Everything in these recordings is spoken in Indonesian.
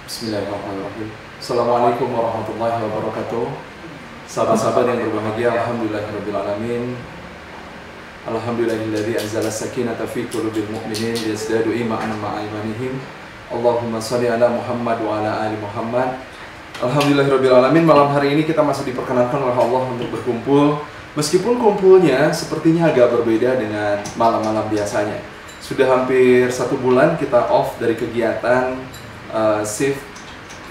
Bismillahirrahmanirrahim. Assalamualaikum warahmatullahi wabarakatuh. Sahabat-sahabat yang berbahagia, alhamdulillahirabbil alamin. Alhamdulillahilladzi anzala sakinata fi qulubil mu'minin liyazdadu imanan ma'a imanihim. Allahumma shalli ala Muhammad wa ala ali Muhammad. Alhamdulillahirabbil alamin. Malam hari ini kita masih diperkenankan oleh Allah untuk berkumpul. Meskipun kumpulnya sepertinya agak berbeda dengan malam-malam biasanya. Sudah hampir 1 bulan kita off dari kegiatan shift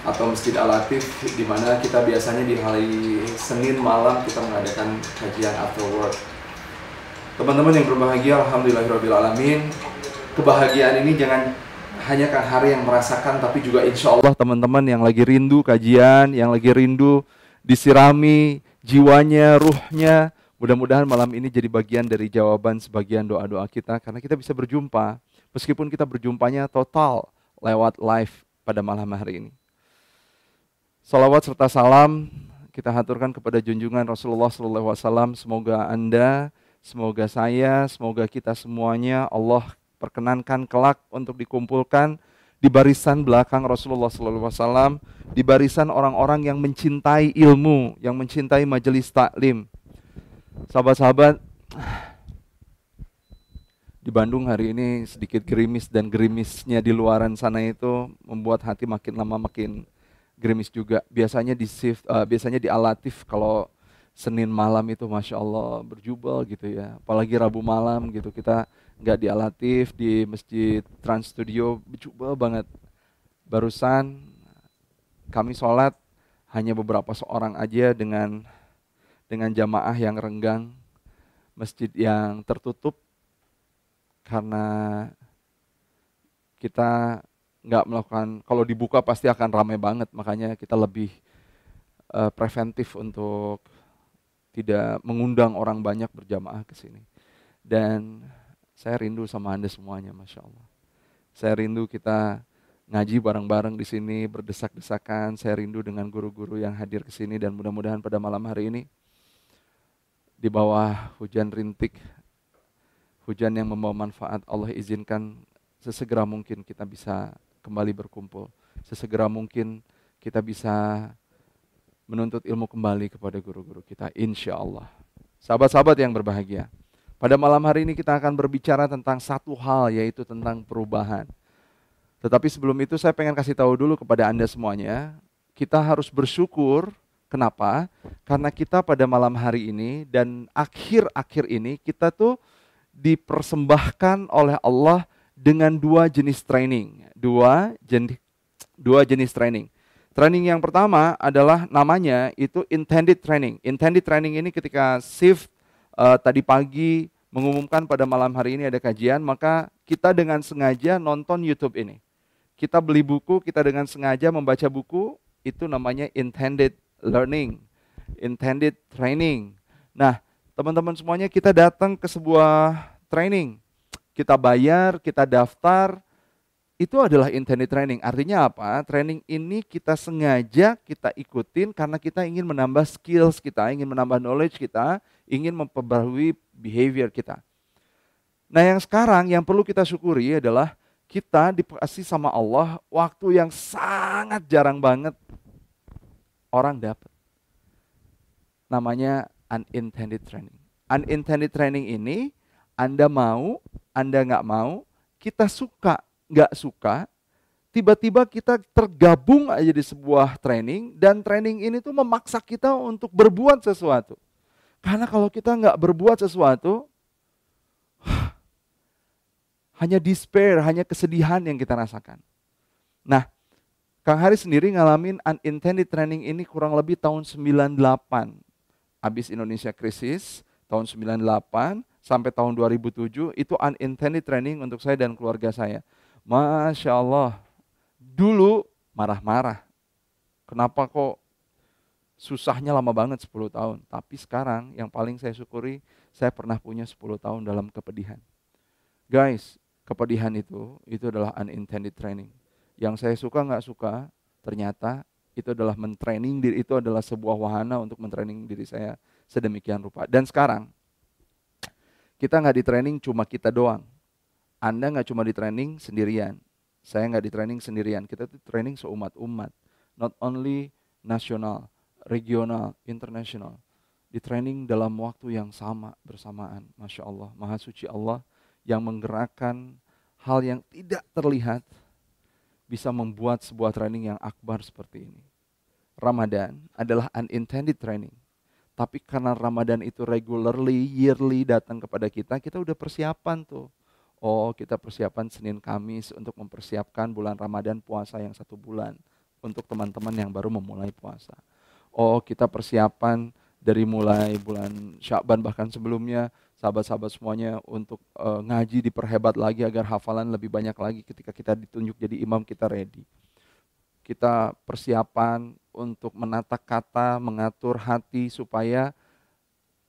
atau Masjid Al-Latif, di mana kita biasanya di hari Senin malam kita mengadakan kajian after work. Teman-teman yang berbahagia, alhamdulillahirabbil alamin. Kebahagiaan ini jangan hanya Kang Hari yang merasakan, tapi juga insya Allah teman-teman yang lagi rindu kajian, yang lagi rindu disirami jiwanya, ruhnya. Mudah-mudahan malam ini jadi bagian dari jawaban sebagian doa-doa kita, karena kita bisa berjumpa, meskipun kita berjumpanya total lewat live pada malam hari ini. Salawat serta salam kita haturkan kepada junjungan Rasulullah SAW. Semoga Anda, semoga saya, semoga kita semuanya Allah perkenankan kelak untuk dikumpulkan di barisan belakang Rasulullah SAW, di barisan orang-orang yang mencintai ilmu, yang mencintai majelis taklim. Sahabat-sahabat, di Bandung hari ini sedikit gerimis, dan gerimisnya di luaran sana itu membuat hati makin lama makin gerimis juga. Biasanya di shift, biasanya di Al-Latif kalau Senin malam itu Masya Allah berjubel gitu ya. Apalagi Rabu malam gitu, kita nggak di Al-Latif, di Masjid Trans Studio, berjubel banget. Barusan kami sholat hanya beberapa seorang aja dengan jamaah yang renggang, masjid yang tertutup, karena kita nggak melakukan, kalau dibuka pasti akan ramai banget, makanya kita lebih preventif untuk tidak mengundang orang banyak berjamaah ke sini. Dan saya rindu sama Anda semuanya, Masya Allah. Saya rindu kita ngaji bareng-bareng di sini, berdesak-desakan. Saya rindu dengan guru-guru yang hadir ke sini, dan mudah-mudahan pada malam hari ini di bawah hujan rintik, hujan yang membawa manfaat, Allah izinkan sesegera mungkin kita bisa kembali berkumpul. Sesegera mungkin kita bisa menuntut ilmu kembali kepada guru-guru kita, insya Allah. Sahabat-sahabat yang berbahagia, pada malam hari ini kita akan berbicara tentang satu hal, yaitu tentang perubahan. Tetapi sebelum itu saya pengen kasih tahu dulu kepada Anda semuanya, kita harus bersyukur. Kenapa? Karena kita pada malam hari ini dan akhir-akhir ini kita tuh dipersembahkan oleh Allah dengan 2 jenis training. Dua jenis training. Training yang pertama adalah namanya itu intended training. Intended training ini ketika shift tadi pagi mengumumkan pada malam hari ini ada kajian, maka kita dengan sengaja nonton YouTube ini. Kita beli buku, kita dengan sengaja membaca buku, itu namanya intended learning, intended training. Nah, teman-teman semuanya, kita datang ke sebuah training, kita bayar, kita daftar, itu adalah intended training. Artinya apa? Training ini kita sengaja kita ikutin karena kita ingin menambah skills kita, ingin menambah knowledge kita, ingin memperbarui behavior kita. Nah, yang sekarang yang perlu kita syukuri adalah kita dikasih sama Allah waktu yang sangat jarang banget orang dapat. Namanya unintended training. Unintended training ini Anda mau, Anda nggak mau, kita suka, nggak suka, tiba-tiba kita tergabung aja di sebuah training, dan training ini tuh memaksa kita untuk berbuat sesuatu. Karena kalau kita nggak berbuat sesuatu, hanya despair, hanya kesedihan yang kita rasakan. Nah, Kang Hari sendiri ngalamin unintended training ini kurang lebih tahun 98. Habis Indonesia krisis, tahun 98 sampai tahun 2007, itu unintended training untuk saya dan keluarga saya. Masya Allah, dulu marah-marah. Kenapa kok susahnya lama banget 10 tahun. Tapi sekarang yang paling saya syukuri, saya pernah punya 10 tahun dalam kepedihan. Guys, kepedihan itu adalah unintended training. Yang saya suka nggak suka, ternyata itu adalah mentraining diri, itu adalah sebuah wahana untuk mentraining diri saya sedemikian rupa. Dan sekarang, kita nggak di training cuma kita doang. Anda nggak cuma di training sendirian. Saya nggak di training sendirian, kita tuh training seumat-umat. Not only nasional, regional, internasional. Di training dalam waktu yang sama, bersamaan. Masya Allah, Maha Suci Allah yang menggerakkan hal yang tidak terlihat bisa membuat sebuah training yang akbar seperti ini. Ramadan adalah unintended training. Tapi karena Ramadan itu regularly, yearly datang kepada kita, kita udah persiapan tuh. Oh, kita persiapan Senin Kamis untuk mempersiapkan bulan Ramadan puasa yang 1 bulan. Untuk teman-teman yang baru memulai puasa. Oh, kita persiapan dari mulai bulan Sya'ban bahkan sebelumnya, sahabat-sahabat semuanya untuk ngaji diperhebat lagi agar hafalan lebih banyak lagi ketika kita ditunjuk jadi imam, kita ready. Kita persiapan untuk menata kata, mengatur hati supaya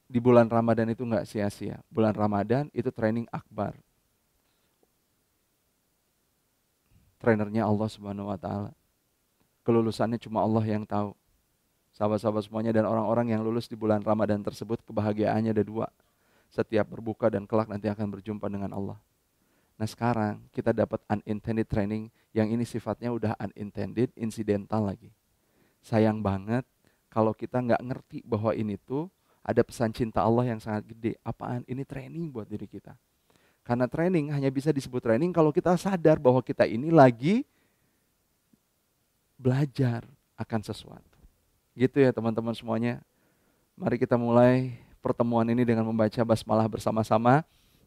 di bulan Ramadan itu nggak sia-sia. Bulan Ramadan itu training akbar. Trainernya Allah Subhanahu wa Ta'ala. Kelulusannya cuma Allah yang tahu. Sahabat-sahabat semuanya dan orang-orang yang lulus di bulan Ramadan tersebut, kebahagiaannya ada 2. Setiap berbuka dan kelak nanti akan berjumpa dengan Allah. Nah sekarang kita dapat unintended training yang ini sifatnya udah unintended, incidental lagi. Sayang banget kalau kita nggak ngerti bahwa ini tuh ada pesan cinta Allah yang sangat gede. Apaan? Ini training buat diri kita. Karena training hanya bisa disebut training kalau kita sadar bahwa kita ini lagi belajar akan sesuatu. Gitu ya teman-teman semuanya. Mari kita mulai pertemuan ini dengan membaca basmalah bersama-sama.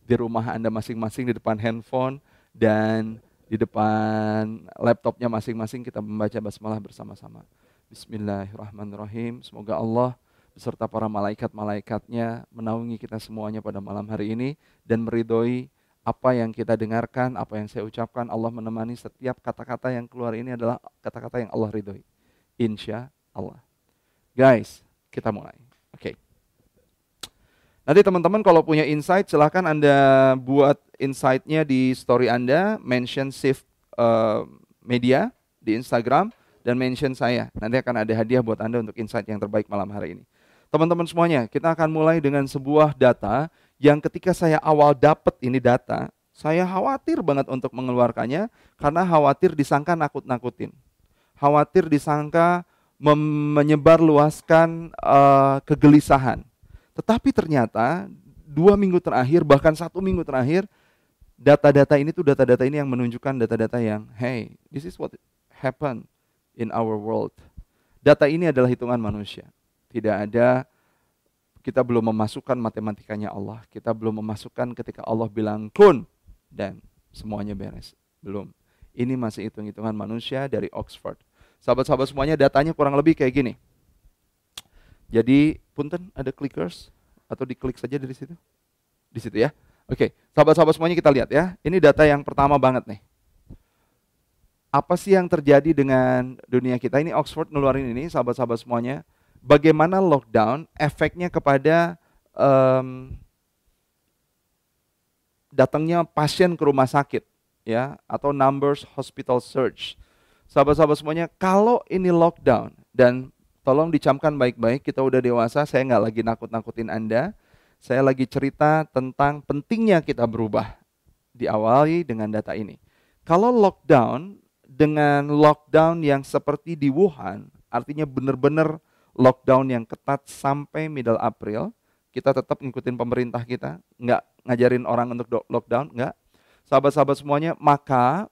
Di rumah Anda masing-masing, di depan handphone, dan di depan laptopnya masing-masing kita membaca basmalah bersama-sama. Bismillahirrahmanirrahim. Semoga Allah beserta para malaikat-malaikatnya menaungi kita semuanya pada malam hari ini dan meridhoi apa yang kita dengarkan, apa yang saya ucapkan. Allah menemani setiap kata-kata yang keluar ini adalah kata-kata yang Allah ridhoi. Insya Allah. Guys, kita mulai. Oke. Nanti teman-teman kalau punya insight, silahkan Anda buat insight-nya di story Anda, mention Shift Media di Instagram, dan mention saya. Nanti akan ada hadiah buat Anda untuk insight yang terbaik malam hari ini. Teman-teman semuanya, kita akan mulai dengan sebuah data yang ketika saya awal dapat ini data, saya khawatir banget untuk mengeluarkannya, karena khawatir disangka nakut-nakutin. Khawatir disangka menyebarluaskan kegelisahan. Tetapi ternyata 2 minggu terakhir, bahkan 1 minggu terakhir, data-data ini tuh data-data ini yang menunjukkan data-data yang, hey, this is what happened in our world. Data ini adalah hitungan manusia. Tidak ada, kita belum memasukkan matematikanya Allah. Kita belum memasukkan ketika Allah bilang kun, dan semuanya beres. Belum. Ini masih hitung-hitungan manusia dari Oxford. Sahabat-sahabat semuanya, datanya kurang lebih kayak gini. Jadi, punten ada clickers atau diklik saja dari situ? Di situ ya. Oke, sahabat-sahabat semuanya kita lihat ya. Ini data yang pertama banget nih. Apa sih yang terjadi dengan dunia kita? Ini Oxford ngeluarin ini, sahabat-sahabat semuanya. Bagaimana lockdown efeknya kepada datangnya pasien ke rumah sakit ya, atau numbers hospital surge. Sahabat-sahabat semuanya, kalau ini lockdown, dan tolong dicamkan baik-baik, kita udah dewasa, saya nggak lagi nakut-nakutin Anda. Saya lagi cerita tentang pentingnya kita berubah. Diawali dengan data ini. Kalau lockdown, dengan lockdown yang seperti di Wuhan, artinya benar-benar lockdown yang ketat sampai middle April, kita tetap ngikutin pemerintah kita, nggak ngajarin orang untuk lockdown, nggak. Sahabat-sahabat semuanya, maka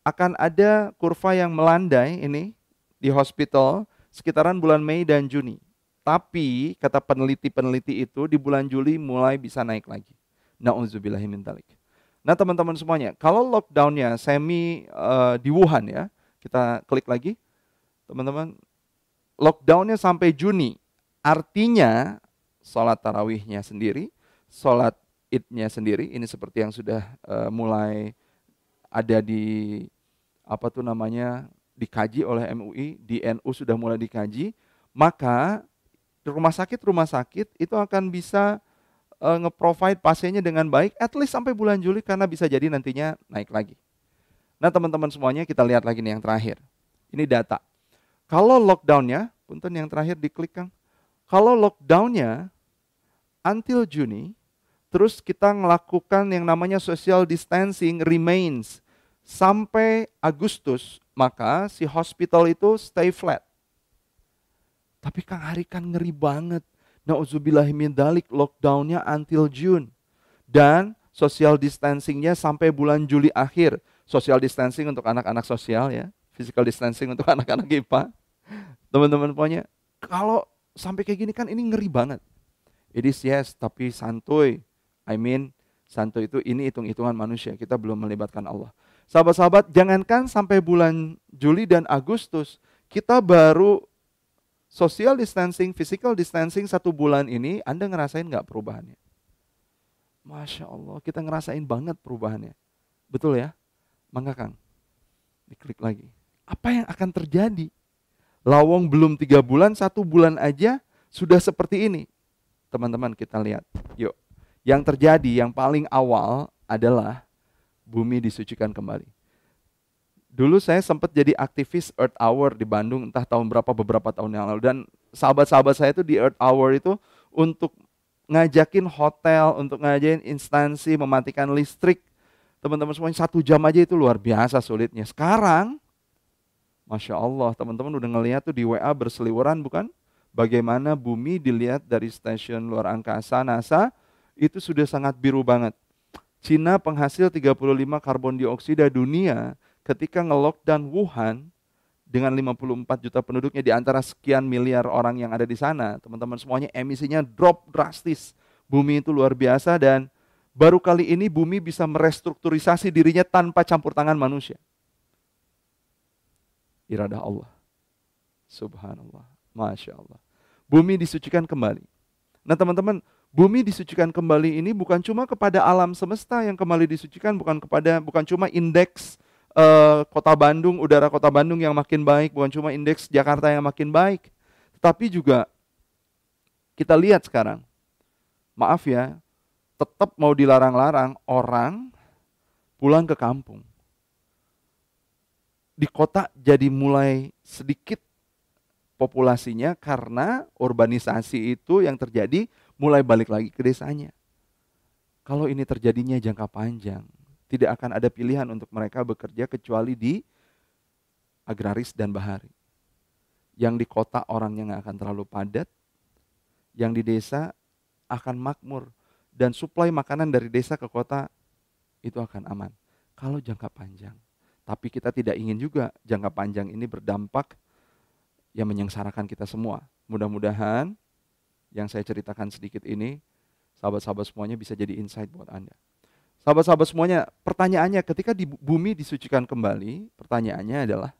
akan ada kurva yang melandai ini di hospital, sekitaran bulan Mei dan Juni. Tapi kata peneliti-peneliti itu di bulan Juli mulai bisa naik lagi. Na'udzubillahi min dzalik. Nah teman-teman semuanya, kalau lockdownnya semi di Wuhan ya, kita klik lagi. Teman-teman, lockdownnya sampai Juni. Artinya sholat tarawihnya sendiri, sholat idnya sendiri, ini seperti yang sudah mulai ada di dikaji oleh MUI, di NU sudah mulai dikaji, maka rumah sakit itu akan bisa nge-provide pasiennya dengan baik, at least sampai bulan Juli, karena bisa jadi nantinya naik lagi. Nah teman-teman semuanya, kita lihat lagi nih yang terakhir. Ini data. Kalau lockdownnya, punten yang terakhir diklik Kang. Kalau lockdownnya until Juni, terus kita melakukan yang namanya social distancing remains sampai Agustus, maka si hospital itu stay flat. Tapi Kang Ari kan ngeri banget. Nauzubillahi min dzalik, lockdown-nya until June. Dan social distancing-nya sampai bulan Juli akhir. Social distancing untuk anak-anak sosial ya. Physical distancing untuk anak-anak IPA. Teman-teman pokoknya, kalau sampai kayak gini kan ini ngeri banget. It is yes, tapi santuy. Santuy itu ini hitung-hitungan manusia. Kita belum melibatkan Allah. Sahabat-sahabat, jangankan sampai bulan Juli dan Agustus, kita baru social distancing, physical distancing 1 bulan ini, Anda ngerasain nggak perubahannya? Masya Allah, kita ngerasain banget perubahannya. Betul ya? Mangga Kang, diklik lagi. Apa yang akan terjadi? Lawong belum 3 bulan, 1 bulan aja sudah seperti ini. Teman-teman kita lihat, yuk. Yang terjadi yang paling awal adalah bumi disucikan kembali. Dulu saya sempat jadi aktivis Earth Hour di Bandung, entah tahun berapa, beberapa tahun yang lalu. Dan sahabat-sahabat saya itu di Earth Hour itu untuk ngajakin hotel, untuk ngajakin instansi mematikan listrik. Teman-teman semuanya 1 jam aja itu luar biasa sulitnya. Sekarang, Masya Allah, teman-teman udah ngelihat tuh di WA berseliweran bukan? Bagaimana bumi dilihat dari stasiun luar angkasa NASA, itu sudah sangat biru banget. Cina penghasil 35 karbon dioksida dunia ketika nge-lockdown Wuhan dengan 54 juta penduduknya di antara sekian miliar orang yang ada di sana. Teman-teman semuanya emisinya drop drastis. Bumi itu luar biasa dan baru kali ini bumi bisa merestrukturisasi dirinya tanpa campur tangan manusia. Iradah Allah. Subhanallah. Masya Allah. Bumi disucikan kembali. Nah teman-teman, bumi disucikan kembali ini bukan cuma kepada alam semesta yang kembali disucikan, bukan cuma indeks kota Bandung, udara kota Bandung yang makin baik, bukan cuma indeks Jakarta yang makin baik, tetapi juga kita lihat sekarang, maaf ya, tetap mau dilarang-larang orang pulang ke kampung. Di kota jadi mulai sedikit populasinya karena urbanisasi itu yang terjadi mulai balik lagi ke desanya. Kalau ini terjadinya jangka panjang, tidak akan ada pilihan untuk mereka bekerja kecuali di agraris dan bahari. Yang di kota orangnya nggak akan terlalu padat, yang di desa akan makmur, dan suplai makanan dari desa ke kota itu akan aman. Kalau jangka panjang. Tapi kita tidak ingin juga jangka panjang ini berdampak yang menyengsarakan kita semua. Mudah-mudahan yang saya ceritakan sedikit ini, sahabat-sahabat semuanya bisa jadi insight buat Anda. Sahabat-sahabat semuanya, pertanyaannya ketika di bumi disucikan kembali, pertanyaannya adalah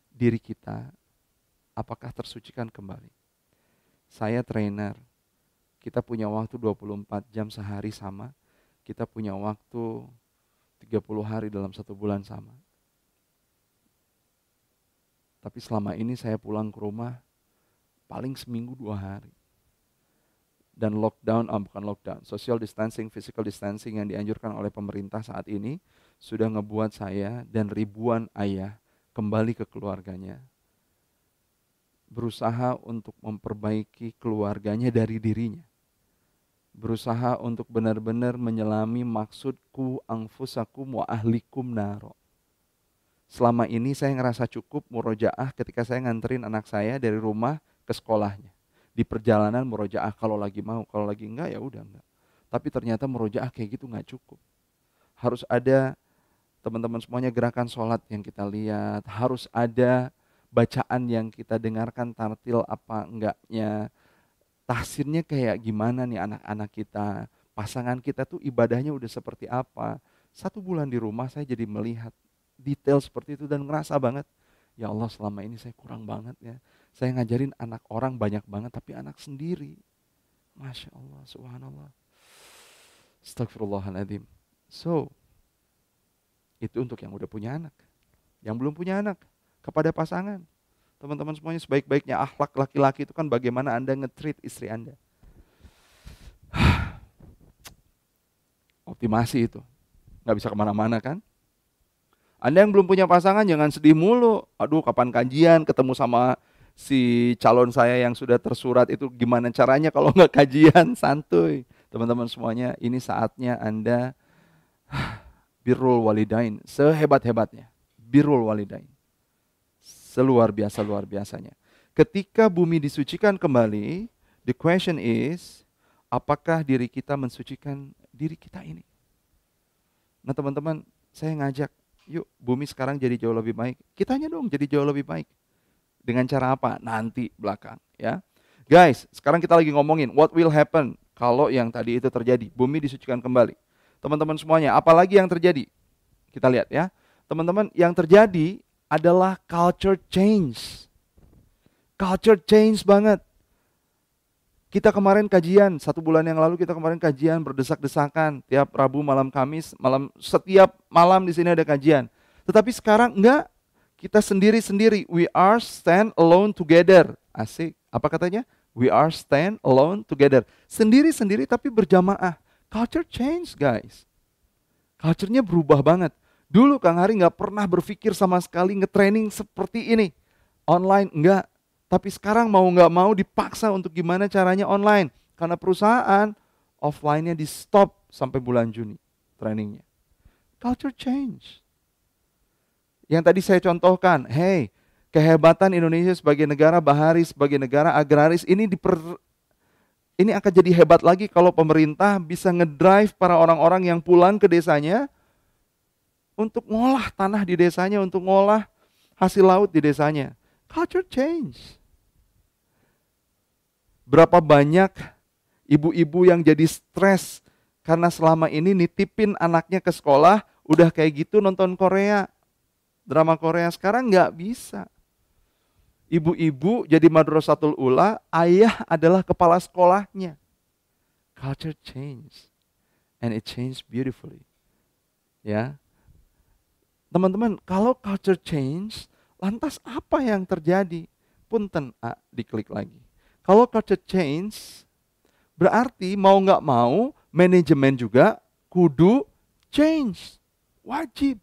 diri kita, apakah tersucikan kembali? Saya trainer, kita punya waktu 24 jam sehari sama, kita punya waktu 30 hari dalam 1 bulan sama. Tapi selama ini saya pulang ke rumah paling seminggu 2 hari. Dan social distancing, physical distancing yang dianjurkan oleh pemerintah saat ini sudah ngebuat saya dan ribuan ayah kembali ke keluarganya. Berusaha untuk memperbaiki keluarganya dari dirinya. Berusaha untuk benar-benar menyelami maksudku anfusakum wa ahlikum naro. Selama ini saya ngerasa cukup murojaah ketika saya nganterin anak saya dari rumah ke sekolahnya. Di perjalanan murojaah kalau lagi mau, kalau lagi enggak ya udah enggak. Tapi ternyata murojaah kayak gitu enggak cukup. Harus ada teman-teman semuanya gerakan sholat yang kita lihat, harus ada bacaan yang kita dengarkan tartil apa enggaknya. Tahsinnya kayak gimana nih anak-anak kita, pasangan kita tuh ibadahnya udah seperti apa. 1 bulan di rumah saya jadi melihat detail seperti itu dan ngerasa banget, ya Allah selama ini saya kurang banget ya. Saya ngajarin anak orang banyak banget tapi anak sendiri. Masya Allah, subhanallah. Astagfirullahaladzim. So, itu untuk yang udah punya anak. Yang belum punya anak, kepada pasangan. Teman-teman semuanya sebaik-baiknya akhlak laki-laki itu kan bagaimana Anda nge-treat istri Anda. Optimasi itu. Gak bisa kemana-mana kan. Anda yang belum punya pasangan jangan sedih mulu. Aduh kapan kajian ketemu sama si calon saya yang sudah tersurat itu gimana caranya kalau nggak kajian, santuy. Teman-teman semuanya ini saatnya Anda birrul walidain, sehebat-hebatnya. Birrul walidain. Seluar biasa, luar biasanya. Ketika bumi disucikan kembali, the question is, apakah diri kita mensucikan diri kita ini? Nah teman-teman, saya ngajak, yuk bumi sekarang jadi jauh lebih baik. Kitanya dong jadi jauh lebih baik. Dengan cara apa? Nanti belakang ya. Guys, sekarang kita lagi ngomongin what will happen kalau yang tadi itu terjadi. Bumi disucikan kembali. Teman-teman semuanya, apalagi yang terjadi? Kita lihat ya. Teman-teman, yang terjadi adalah culture change. Culture change banget. Kita kemarin kajian, 1 bulan yang lalu kita kemarin kajian berdesak-desakan. Tiap Rabu, malam Kamis, setiap malam di sini ada kajian. Tetapi sekarang enggak, kita sendiri-sendiri. We are stand alone together. Asik. Apa katanya? We are stand alone together. Sendiri-sendiri tapi berjamaah. Culture change guys. Culture-nya berubah banget. Dulu Kang Hari nggak pernah berpikir sama sekali nge-training seperti ini. Online enggak. Tapi sekarang mau nggak mau dipaksa untuk gimana caranya online. Karena perusahaan offline-nya di stop sampai bulan Juni trainingnya. Culture change. Yang tadi saya contohkan, hey, kehebatan Indonesia sebagai negara bahari, sebagai negara agraris, ini akan jadi hebat lagi kalau pemerintah bisa ngedrive para orang-orang yang pulang ke desanya untuk ngolah tanah di desanya, untuk ngolah hasil laut di desanya. Culture change. Berapa banyak ibu-ibu yang jadi stres karena selama ini nitipin anaknya ke sekolah, udah kayak gitu nonton Korea, drama Korea. Sekarang nggak bisa. Ibu-ibu jadi madrasatul ula, ayah adalah kepala sekolahnya. Culture change. And it changed beautifully. Ya. Teman-teman, kalau culture change, lantas apa yang terjadi? Punten, diklik lagi. Kalau culture change, berarti mau nggak mau, manajemen juga kudu change. Wajib.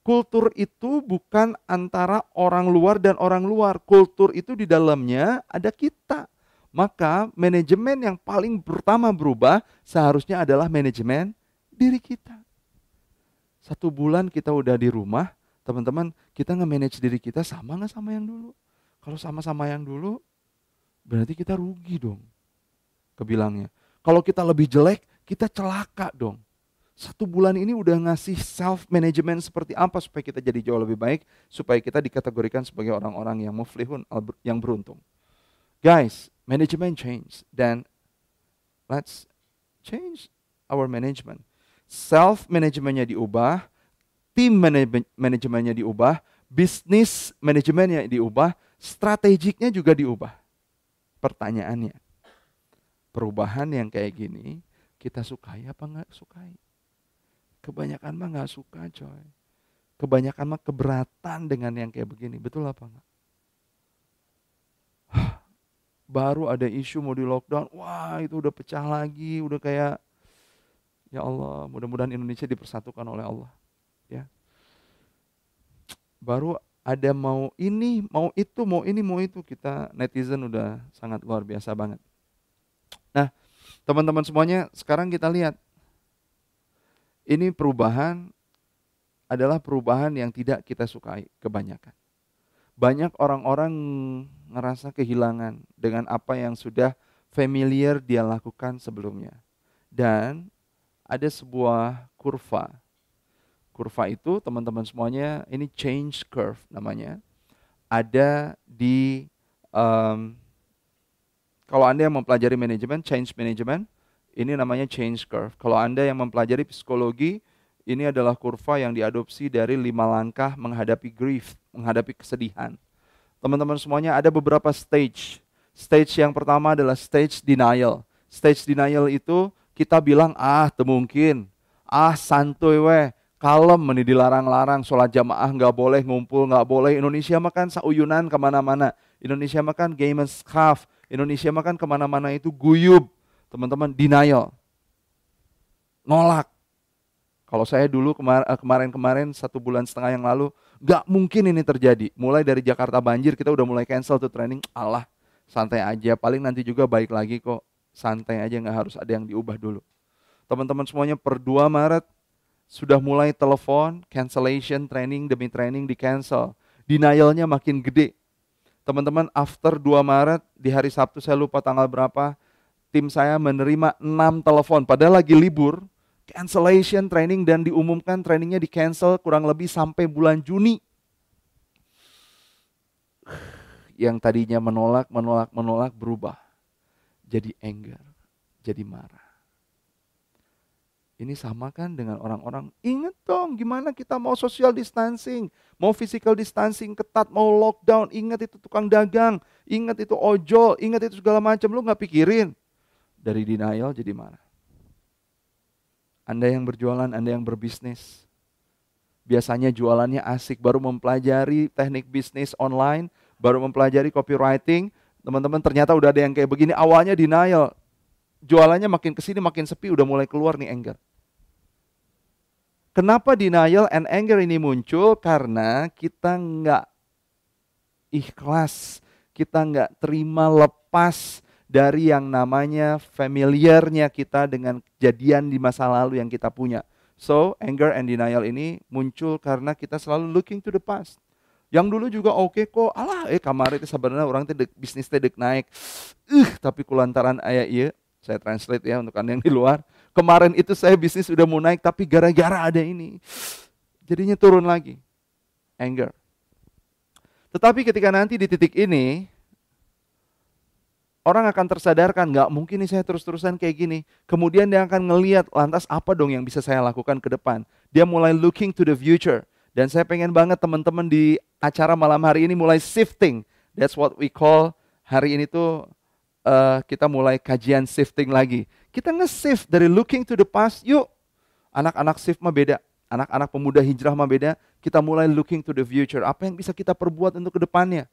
Kultur itu bukan antara orang luar dan orang luar. Kultur itu di dalamnya ada kita. Maka manajemen yang paling pertama berubah seharusnya adalah manajemen diri kita. 1 bulan kita udah di rumah, teman-teman, kita nge-manage diri kita sama nggak sama yang dulu? Kalau sama-sama yang dulu, berarti kita rugi dong. Kebilangnya. Kalau kita lebih jelek, kita celaka dong. 1 bulan ini udah ngasih self-management seperti apa supaya kita jadi jauh lebih baik, supaya kita dikategorikan sebagai orang-orang yang muflihun, yang beruntung. Guys, management change. Dan let's change our management. Self-managementnya diubah, tim manajemennya diubah, bisnis manajemennya diubah, strategiknya juga diubah. Pertanyaannya, perubahan yang kayak gini, kita sukai apa nggak sukai? Kebanyakan mah nggak suka coy. Kebanyakan mah keberatan dengan yang kayak begini, betul apa nggak? Baru ada isu mau di lockdown, wah itu udah pecah lagi, udah kayak, ya Allah, mudah-mudahan Indonesia dipersatukan oleh Allah. Ya. Baru ada mau ini, mau itu, mau ini, mau itu. Kita netizen udah sangat luar biasa banget. Nah, teman-teman semuanya, sekarang kita lihat. Ini perubahan adalah perubahan yang tidak kita sukai kebanyakan. Banyak orang-orang ngerasa kehilangan dengan apa yang sudah familiar dia lakukan sebelumnya. Dan ada sebuah kurva. Kurva itu teman-teman semuanya, ini change curve namanya. Ada di, kalau Anda yang mempelajari manajemen, change management, ini namanya change curve. Kalau Anda yang mempelajari psikologi, ini adalah kurva yang diadopsi dari 5 langkah menghadapi grief, menghadapi kesedihan. Teman-teman semuanya, ada beberapa stage. Stage yang pertama adalah stage denial. Stage denial itu kita bilang, temungkin, santuy weh, kalem, meni dilarang-larang, sholat jamaah nggak boleh, ngumpul nggak boleh. Indonesia makan sauyunan kemana-mana. Indonesia makan game scarf. Indonesia makan kemana-mana itu guyub. Teman-teman, denial. Nolak. Kalau saya dulu kemarin-kemarin 1,5 bulan yang lalu, nggak mungkin ini terjadi. Mulai dari Jakarta banjir, kita udah mulai cancel tuh training. Allah, santai aja, paling nanti juga baik lagi kok. Santai aja, nggak harus ada yang diubah dulu. Teman-teman semuanya, per 2 Maret, Sudah mulai telepon, cancellation, training demi training di cancel. Denialnya makin gede. Teman-teman, after 2 Maret, di hari Sabtu saya lupa tanggal berapa, tim saya menerima 6 telepon, padahal lagi libur, cancellation training dan diumumkan trainingnya di cancel kurang lebih sampai bulan Juni. Yang tadinya menolak berubah. Jadi anger, jadi marah. Ini sama kan dengan orang-orang, ingat dong gimana kita mau social distancing, mau physical distancing ketat, mau lockdown, ingat itu tukang dagang, ingat itu ojol, ingat itu segala macam, lu gak pikirin. Dari denial jadi marah. Anda yang berjualan, Anda yang berbisnis, biasanya jualannya asik, baru mempelajari teknik bisnis online, baru mempelajari copywriting, teman-teman ternyata udah ada yang kayak begini, awalnya denial, jualannya makin kesini makin sepi, udah mulai keluar nih anger. Kenapa denial and anger ini muncul? Karena kita nggak ikhlas, kita nggak terima lepas dari yang namanya familiarnya kita dengan kejadian di masa lalu yang kita punya. So, anger and denial ini muncul karena kita selalu looking to the past. Yang dulu juga oke kok, kemarin itu sebenarnya orang itu bisnis dek naik. Tapi kulantaran ayah iya, saya translate ya untuk Anda yang di luar. Kemarin itu saya bisnis udah mau naik, tapi gara-gara ada ini, jadinya turun lagi. Anger. Tetapi ketika nanti di titik ini, orang akan tersadarkan, nggak mungkin nih saya terus-terusan kayak gini. Kemudian dia akan ngelihat, lantas apa dong yang bisa saya lakukan ke depan. Dia mulai looking to the future. Dan saya pengen banget teman-teman di acara malam hari ini mulai shifting. That's what we call, hari ini tuh kita mulai kajian shifting lagi. Kita nge-shift dari looking to the past, yuk. Anak-anak shift mah beda. Anak-anak pemuda hijrah mah beda. Kita mulai looking to the future. Apa yang bisa kita perbuat untuk ke depannya?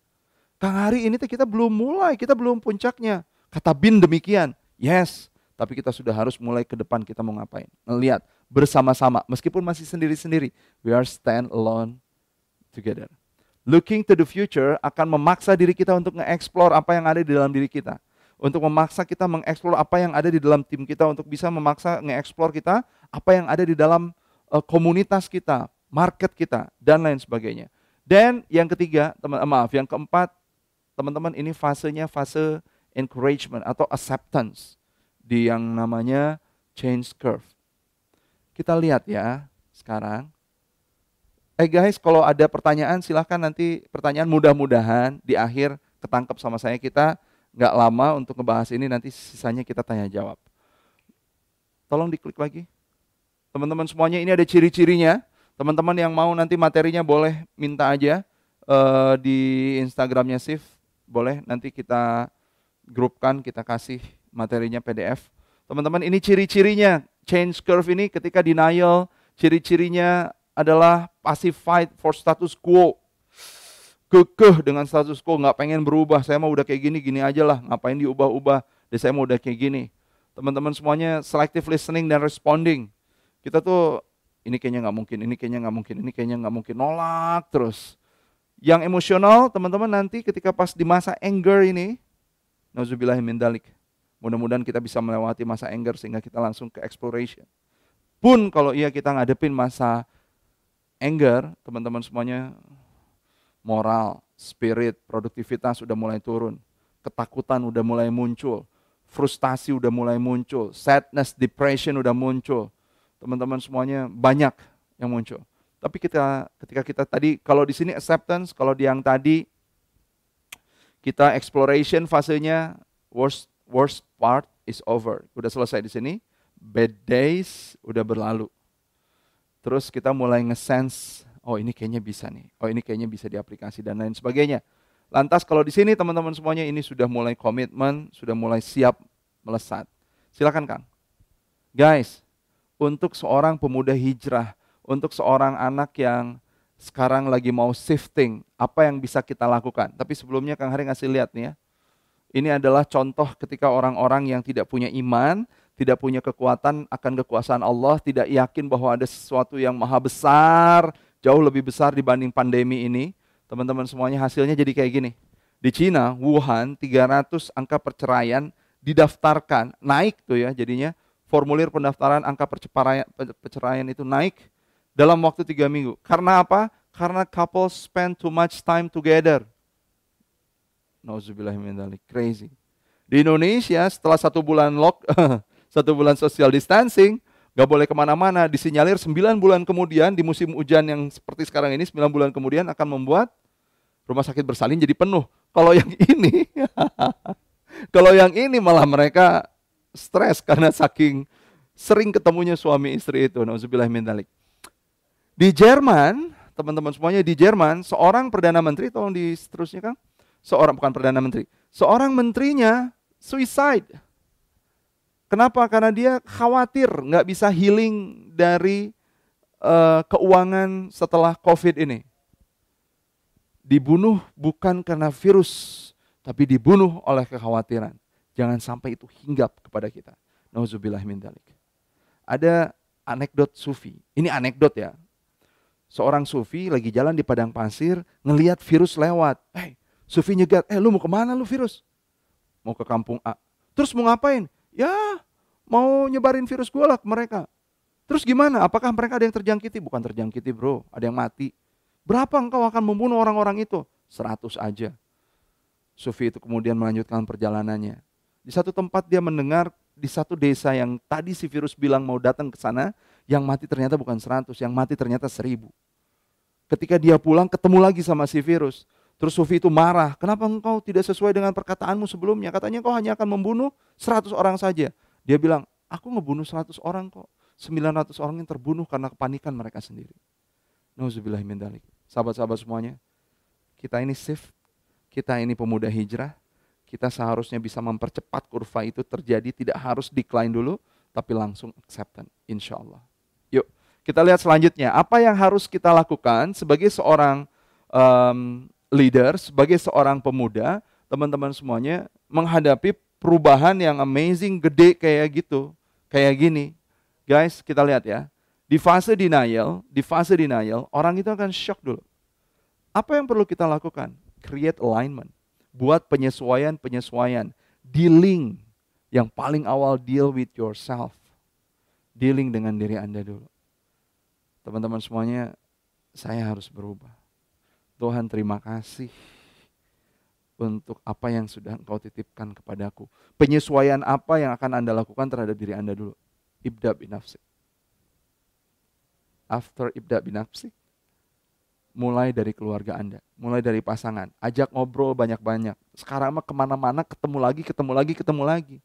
Kang hari ini kita belum mulai, kita belum puncaknya. Kata Bin demikian. Yes, tapi kita sudah harus mulai ke depan kita mau ngapain. Melihat bersama-sama, meskipun masih sendiri-sendiri. We are stand alone together. Looking to the future akan memaksa diri kita untuk nge-explore apa yang ada di dalam diri kita. Untuk memaksa kita mengeksplor apa yang ada di dalam tim kita, untuk bisa memaksa nge-explore kita apa yang ada di dalam komunitas kita, market kita, dan lain sebagainya. Dan yang ketiga, yang keempat, teman-teman, ini fasenya fase encouragement atau acceptance di yang namanya change curve. Kita lihat ya sekarang. Guys, kalau ada pertanyaan silahkan nanti pertanyaan, mudah-mudahan di akhir ketangkep sama saya. Kita nggak lama untuk ngebahas ini, nanti sisanya kita tanya jawab. Tolong diklik lagi. Teman-teman semuanya, ini ada ciri-cirinya. Teman-teman yang mau nanti materinya boleh minta aja di Instagramnya Shift. Boleh, nanti kita grupkan, kita kasih materinya PDF. Teman-teman, ini ciri-cirinya. Change curve ini ketika denial, ciri-cirinya adalah pacified for status quo. Kekeh dengan status quo, nggak pengen berubah. Saya mau udah kayak gini aja lah, ngapain diubah-ubah. Saya mau udah kayak gini. Teman-teman semuanya selective listening dan responding. Kita tuh, ini kayaknya nggak mungkin, ini kayaknya nggak mungkin, ini kayaknya nggak mungkin. Nolak terus. Yang emosional, teman-teman nanti ketika pas di masa anger ini, nauzubillahi min dzalik. Mudah-mudahan kita bisa melewati masa anger sehingga kita langsung ke exploration. Pun kalau kita ngadepin masa anger, teman-teman semuanya, moral, spirit, produktivitas udah mulai turun. Ketakutan udah mulai muncul. Frustasi udah mulai muncul. Sadness, depression udah muncul. Teman-teman semuanya banyak yang muncul. Tapi ketika kita tadi, kalau di sini acceptance, kalau di yang tadi kita exploration fasenya, worst part is over. Udah selesai di sini. Bad days udah berlalu. Terus kita mulai nge-sense, oh ini kayaknya bisa nih, oh ini kayaknya bisa diaplikasi dan lain sebagainya. Lantas kalau di sini teman-teman semuanya ini sudah mulai komitmen, sudah mulai siap melesat. Silakan Kang. Guys, untuk seorang pemuda hijrah, untuk seorang anak yang sekarang lagi mau shifting, apa yang bisa kita lakukan? Tapi sebelumnya Kang Hari ngasih lihat nih ya. Ini adalah contoh ketika orang-orang yang tidak punya iman, tidak punya kekuatan akan kekuasaan Allah, tidak yakin bahwa ada sesuatu yang maha besar, jauh lebih besar dibanding pandemi ini. Teman-teman semuanya, hasilnya jadi kayak gini. Di Cina, Wuhan, 300 angka perceraian didaftarkan, naik tuh ya jadinya formulir pendaftaran angka perceraian itu naik dalam waktu 3 minggu. Karena apa? Karena couples spend too much time together. Nauzubillahimindzalik, crazy. Di Indonesia setelah 1 bulan 1 bulan social distancing, gak boleh kemana-mana, disinyalir 9 bulan kemudian di musim hujan yang seperti sekarang ini, 9 bulan kemudian akan membuat rumah sakit bersalin jadi penuh. Kalau yang ini, kalau yang ini malah mereka stres karena saking sering ketemunya suami istri itu. Nauzubillahimindzalik. Di Jerman, teman-teman semuanya, di Jerman, seorang Perdana Menteri, tolong di seterusnya Kang. Bukan Perdana Menteri, seorang menterinya suicide. Kenapa? Karena dia khawatir nggak bisa healing dari keuangan setelah COVID ini. Dibunuh bukan karena virus, tapi dibunuh oleh kekhawatiran. Jangan sampai itu hinggap kepada kita. Nauzubillah min dzalik. Ada anekdot sufi. Ini anekdot ya. Seorang sufi lagi jalan di padang pasir, ngelihat virus lewat. Sufi nyegat, lu mau kemana lu virus? Mau ke kampung A. Terus mau ngapain? Ya, mau nyebarin virus gue lah ke mereka. Terus gimana? Apakah mereka ada yang terjangkiti? Bukan terjangkiti bro, ada yang mati. Berapa engkau akan membunuh orang-orang itu? 100 aja. Sufi itu kemudian melanjutkan perjalanannya. Di satu tempat dia mendengar, di satu desa yang tadi si virus bilang mau datang ke sana, yang mati ternyata bukan 100, yang mati ternyata 1000. Ketika dia pulang, ketemu lagi sama si virus. Terus Sufi itu marah, kenapa engkau tidak sesuai dengan perkataanmu sebelumnya? Katanya kau hanya akan membunuh 100 orang saja. Dia bilang, aku ngebunuh 100 orang kok. 900 orang yang terbunuh karena kepanikan mereka sendiri. Nauzubillahimindzalik. Sahabat-sahabat semuanya, kita ini shift, kita ini pemuda hijrah, kita seharusnya bisa mempercepat kurva itu terjadi, tidak harus decline dulu, tapi langsung acceptance, insya Allah. Yuk, kita lihat selanjutnya, apa yang harus kita lakukan sebagai seorang leader, sebagai seorang pemuda, teman-teman semuanya, menghadapi perubahan yang amazing, gede kayak gitu, kayak gini. Guys, kita lihat ya, di fase denial, orang itu akan shock dulu. Apa yang perlu kita lakukan? Create alignment, buat penyesuaian, dealing, yang paling awal deal with yourself, dealing dengan diri Anda dulu. Teman-teman semuanya, saya harus berubah. Tuhan terima kasih untuk apa yang sudah Engkau titipkan kepadaku. Penyesuaian apa yang akan Anda lakukan terhadap diri Anda dulu? Ibda binafsik. After ibda binafsik, mulai dari keluarga Anda, mulai dari pasangan. Ajak ngobrol banyak-banyak. Sekarang mah kemana-mana ketemu lagi.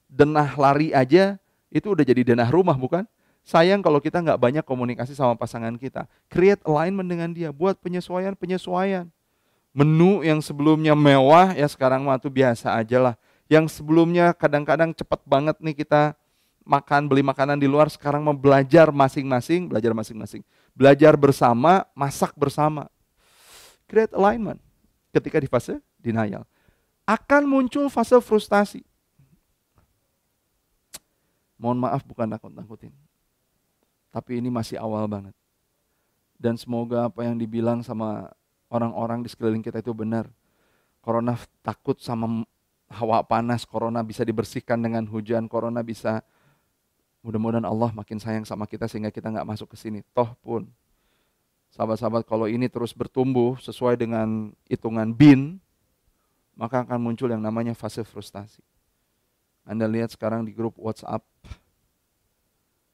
Denah lari aja, itu udah jadi denah rumah bukan? Sayang kalau kita nggak banyak komunikasi sama pasangan kita. Create alignment dengan dia, buat penyesuaian. Menu yang sebelumnya mewah, ya sekarang mah tuh biasa aja lah. Yang sebelumnya kadang-kadang cepet banget nih kita beli makanan di luar, sekarang mau belajar masing-masing. Belajar bersama, masak bersama. Create alignment. Ketika di fase denial, akan muncul fase frustasi. Mohon maaf bukan nakut-nakutin. Tapi ini masih awal banget. Dan semoga apa yang dibilang sama orang-orang di sekeliling kita itu benar. Corona takut sama hawa panas, corona bisa dibersihkan dengan hujan, corona bisa, mudah-mudahan Allah makin sayang sama kita sehingga kita nggak masuk ke sini. Toh pun, sahabat-sahabat, kalau ini terus bertumbuh sesuai dengan hitungan bin, maka akan muncul yang namanya fase frustasi. Anda lihat sekarang di grup WhatsApp,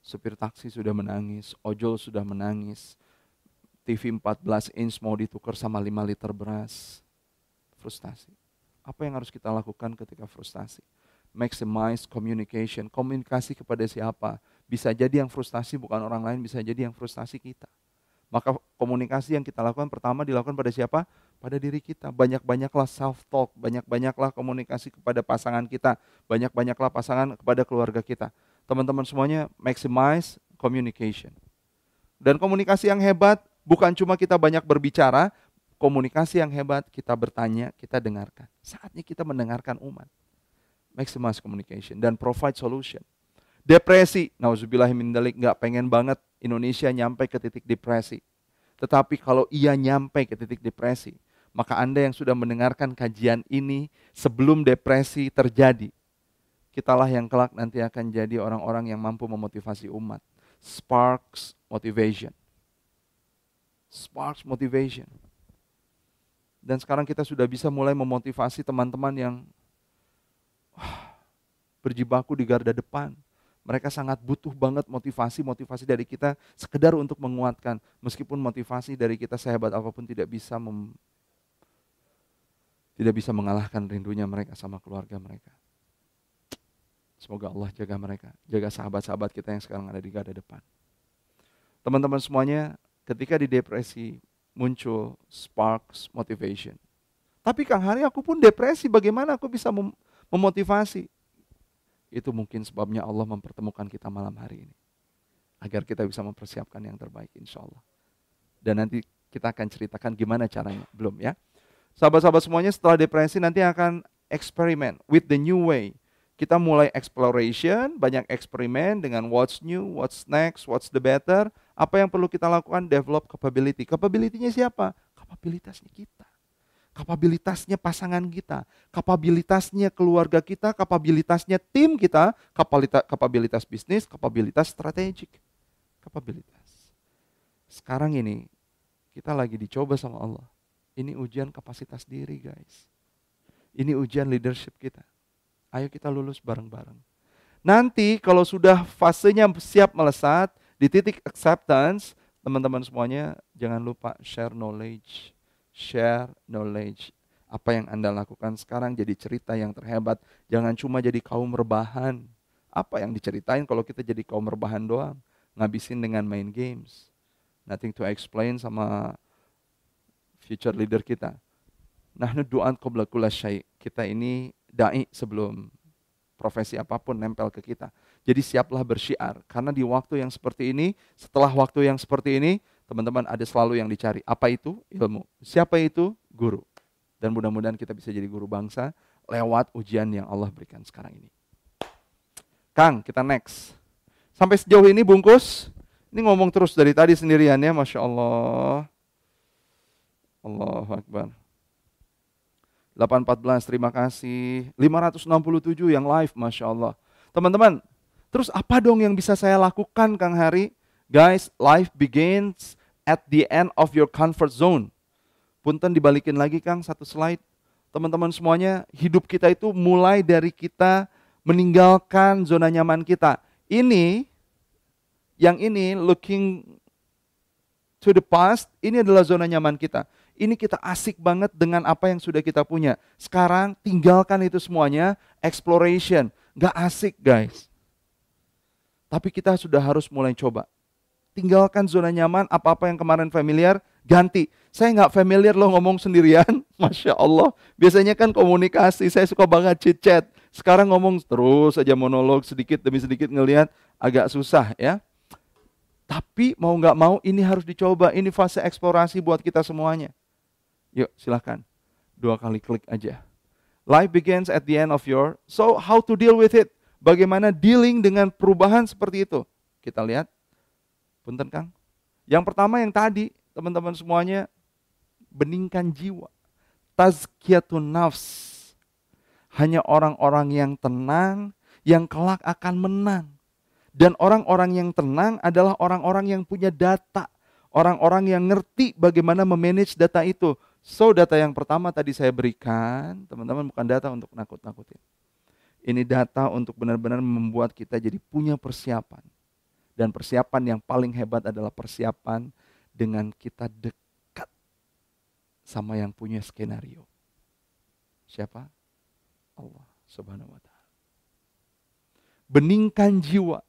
supir taksi sudah menangis, ojol sudah menangis, TV 14 inch mau ditukar sama 5 liter beras. Frustasi. Apa yang harus kita lakukan ketika frustasi? Maximize communication. Komunikasi kepada siapa? Bisa jadi yang frustasi bukan orang lain, bisa jadi yang frustasi kita. Maka komunikasi yang kita lakukan pertama dilakukan pada siapa? Pada diri kita. Banyak-banyaklah self-talk, banyak-banyaklah komunikasi kepada pasangan kita, banyak-banyaklah pasangan kepada keluarga kita. Teman-teman semuanya, maximize communication. Dan komunikasi yang hebat bukan cuma kita banyak berbicara, komunikasi yang hebat kita bertanya, kita dengarkan. Saatnya kita mendengarkan umat. Maximize communication dan provide solution. Depresi, nauzubillahimindzalik, nggak pengen banget Indonesia nyampe ke titik depresi. Tetapi kalau ia nyampe ke titik depresi, maka Anda yang sudah mendengarkan kajian ini sebelum depresi terjadi, Kitalah yang kelak nanti akan jadi orang-orang yang mampu memotivasi umat. Sparks motivation. Sparks motivation. Dan sekarang kita sudah bisa mulai memotivasi teman-teman yang berjibaku di garda depan. Mereka sangat butuh banget motivasi dari kita sekedar untuk menguatkan. Meskipun motivasi dari kita sehebat apapun tidak bisa mengalahkan rindunya mereka sama keluarga mereka. Semoga Allah jaga mereka, jaga sahabat-sahabat kita yang sekarang ada di garda depan. Teman-teman semuanya, ketika di depresi muncul sparks motivation. Tapi Kang Hari, aku pun depresi, bagaimana aku bisa memotivasi? Itu mungkin sebabnya Allah mempertemukan kita malam hari ini. Agar kita bisa mempersiapkan yang terbaik insya Allah. Dan nanti kita akan ceritakan gimana caranya. Belum ya. Sahabat-sahabat semuanya, setelah depresi nanti akan eksperimen with the new way. Kita mulai exploration, banyak eksperimen dengan what's new, what's next, what's the better. Apa yang perlu kita lakukan? Develop capability. Capability-nya siapa? Kapabilitasnya kita. Kapabilitasnya pasangan kita, kapabilitasnya keluarga kita, kapabilitasnya tim kita, kapabilitas bisnis, kapabilitas strategik, kapabilitas. Sekarang ini kita lagi dicoba sama Allah. Ini ujian kapasitas diri guys. Ini ujian leadership kita. Ayo kita lulus bareng-bareng. Nanti kalau sudah fasenya siap melesat, di titik acceptance, teman-teman semuanya jangan lupa share knowledge. Share knowledge. Apa yang Anda lakukan sekarang jadi cerita yang terhebat. Jangan cuma jadi kaum rebahan. Apa yang diceritain kalau kita jadi kaum rebahan doang? Ngabisin dengan main games. Nothing to explain sama future leader kita. Nahnu du'an qabla kulla syai'. Kita ini da'i sebelum profesi apapun nempel ke kita. Jadi siaplah bersyiar. Karena di waktu yang seperti ini, setelah waktu yang seperti ini, teman-teman ada selalu yang dicari. Apa itu? Ilmu. Siapa itu? Guru. Dan mudah-mudahan kita bisa jadi guru bangsa lewat ujian yang Allah berikan sekarang ini. Kang, kita next. Sampai sejauh ini bungkus. Ini ngomong terus dari tadi sendirian ya, Masya Allah. Allahu Akbar. 814, terima kasih. 567 yang live, Masya Allah. Teman-teman, terus apa dong yang bisa saya lakukan Kang Hari? Guys, life begins at the end of your comfort zone. Punten dibalikin lagi Kang, satu slide. Teman-teman semuanya, hidup kita itu mulai dari kita meninggalkan zona nyaman kita. Yang ini looking to the past, ini adalah zona nyaman kita. Ini kita asik banget dengan apa yang sudah kita punya. Sekarang tinggalkan itu semuanya, exploration. Gak asik guys. Tapi kita sudah harus mulai coba. Tinggalkan zona nyaman, apa-apa yang kemarin familiar, ganti. Saya gak familiar loh ngomong sendirian, Masya Allah. Biasanya kan komunikasi, saya suka banget chit-chat. Sekarang ngomong terus aja monolog sedikit demi sedikit ngelihat agak susah ya. Tapi mau gak mau ini harus dicoba, ini fase eksplorasi buat kita semuanya. Yuk silahkan, 2 kali klik aja. Life begins at the end of your, so how to deal with it? Bagaimana dealing dengan perubahan seperti itu? Kita lihat, punten Kang. Yang pertama yang tadi, teman-teman semuanya, beningkan jiwa. Tazkiyatun nafs. Hanya orang-orang yang tenang, yang kelak akan menang. Dan orang-orang yang tenang adalah orang-orang yang punya data. Orang-orang yang ngerti bagaimana memanage data itu. So data yang pertama tadi saya berikan, teman-teman bukan data untuk nakut-nakutin. Ini data untuk benar-benar membuat kita jadi punya persiapan. Dan persiapan yang paling hebat adalah persiapan dengan kita dekat sama yang punya skenario. Siapa? Allah Subhanahu wa Ta'ala. Beningkan jiwa.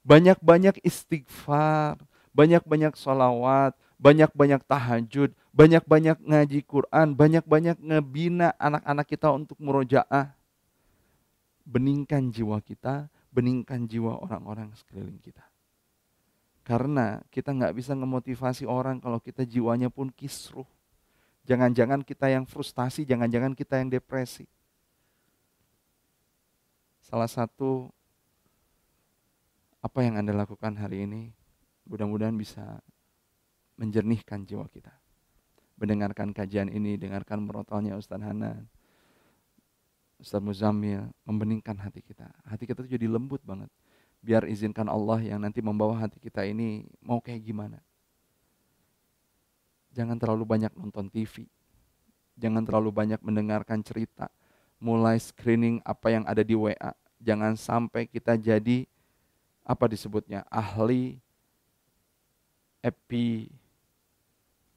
Banyak-banyak istighfar, banyak-banyak sholawat, banyak-banyak tahajud, banyak-banyak ngaji Quran, banyak-banyak ngebina anak-anak kita untuk murojaah. Beningkan jiwa kita, beningkan jiwa orang-orang sekeliling kita. Karena kita nggak bisa ngemotivasi orang kalau kita jiwanya pun kisruh. Jangan-jangan kita yang frustasi, jangan-jangan kita yang depresi. Salah satu apa yang Anda lakukan hari ini, mudah-mudahan bisa menjernihkan jiwa kita. Mendengarkan kajian ini, dengarkan merotolnya Ustaz Hanan. Ustaz Muzammil membeningkan hati kita. Hati kita tuh jadi lembut banget. Biar izinkan Allah yang nanti membawa hati kita ini mau kayak gimana. Jangan terlalu banyak nonton TV. Jangan terlalu banyak mendengarkan cerita. Mulai screening apa yang ada di WA. Jangan sampai kita jadi, apa disebutnya, ahli